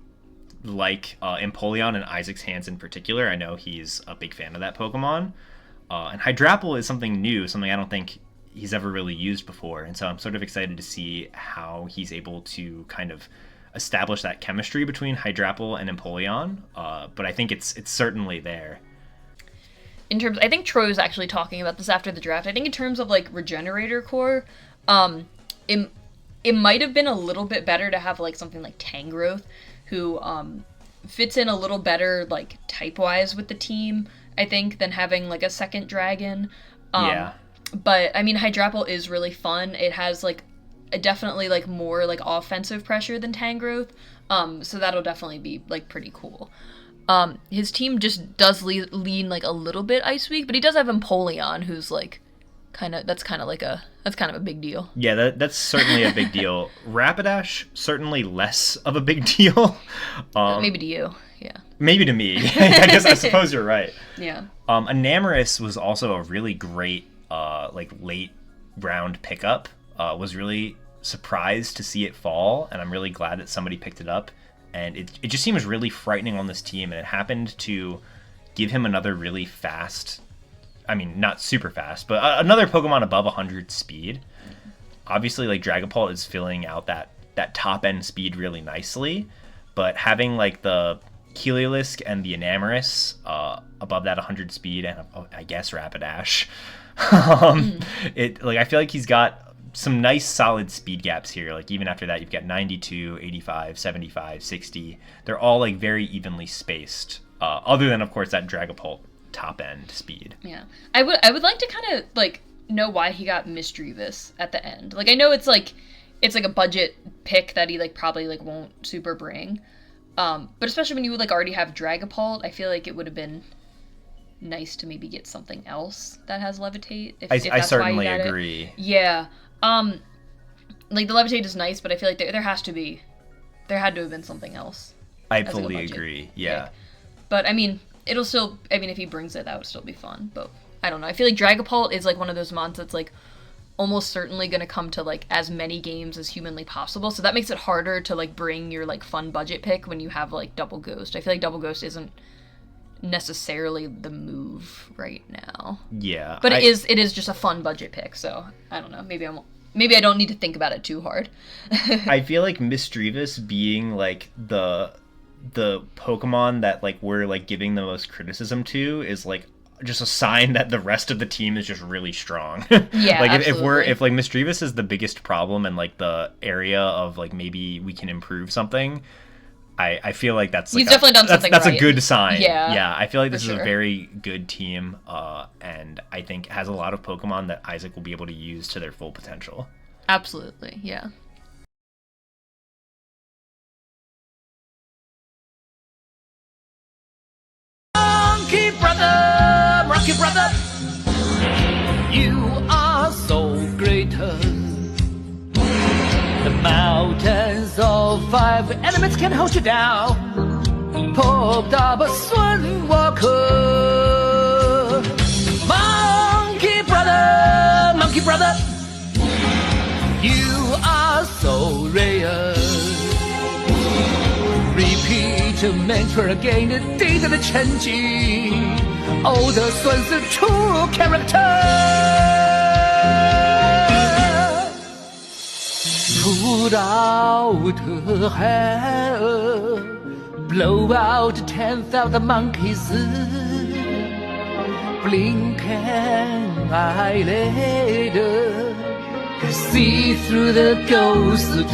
like Empoleon in Isaac's hands in particular. I know he's a big fan of that Pokemon. And Hydrapple is something new, something I don't think he's ever really used before. And so I'm sort of excited to see how he's able to kind of establish that chemistry between Hydrapple and Empoleon. But I think it's certainly there. In terms, I think Troy was actually talking about this after the draft. I think in terms of like Regenerator Core, it might have been a little bit better to have like something like Tangrowth, who fits in a little better like type-wise with the team, I think, than having like a second dragon. Yeah. But I mean, Hydrapple is really fun. It has like definitely like more like offensive pressure than Tangrowth. So that'll definitely be like pretty cool. His team just does lean like a little bit Ice Weak, but he does have Empoleon, who's like that's kind of a big deal. Yeah, that's certainly a big deal. Rapidash, certainly less of a big deal. Maybe to you, yeah. Maybe to me. I suppose you're right. Yeah. Enamorus was also a really great like late round pickup. Was really surprised to see it fall, and I'm really glad that somebody picked it up. And it just seems really frightening on this team, and it happened to give him another really fast I mean, not super fast, but another Pokemon above 100 speed. Obviously, like Dragapult is filling out that top end speed really nicely, but having like the Heliolisk and the Enamorus above that 100 speed, and I guess Rapidash, it like I feel like he's got some nice solid speed gaps here. Like even after that, you've got 92, 85, 75, 60. They're all like very evenly spaced. Other than of course that Dragapult top end speed. Yeah, I would like to kind of like know why he got Misdreavus at the end. Like I know it's like a budget pick that he like probably like won't super bring, but especially when you would like already have Dragapult, I feel like it would have been nice to maybe get something else that has Levitate. If I that's certainly why you got agree. It. Yeah, like the Levitate is nice, but I feel like there had to have been something else. I fully agree. Yeah. Pick. But I mean, it'll still. I mean, if he brings it, that would still be fun. But I don't know. I feel like Dragapult is like one of those mons that's like almost certainly going to come to like as many games as humanly possible. So that makes it harder to like bring your like fun budget pick when you have like Double Ghost. I feel like Double Ghost isn't necessarily the move right now. Yeah. But it is just a fun budget pick. So I don't know. Maybe I don't need to think about it too hard. I feel like Misdreavus being like the Pokemon that like we're like giving the most criticism to is like just a sign that the rest of the team is just really strong. Yeah, like absolutely. if like Misdreavus is the biggest problem and like the area of like maybe we can improve something, I feel like that's like he's definitely done something that's right. a good sign. Yeah, I feel like this is sure. a very good team, and I think has a lot of Pokemon that Isaac will be able to use to their full potential. Absolutely, yeah. Monkey brother, you are so great. The mountains of 5 elements can hold you down. Probopassed walker. Monkey brother, you are so rare. Repeat your mantra again， 对的成绩，偶的算是出 character。Put out hell, blow out 10,000 monkeys. Blink an eyelid, see through the ghost.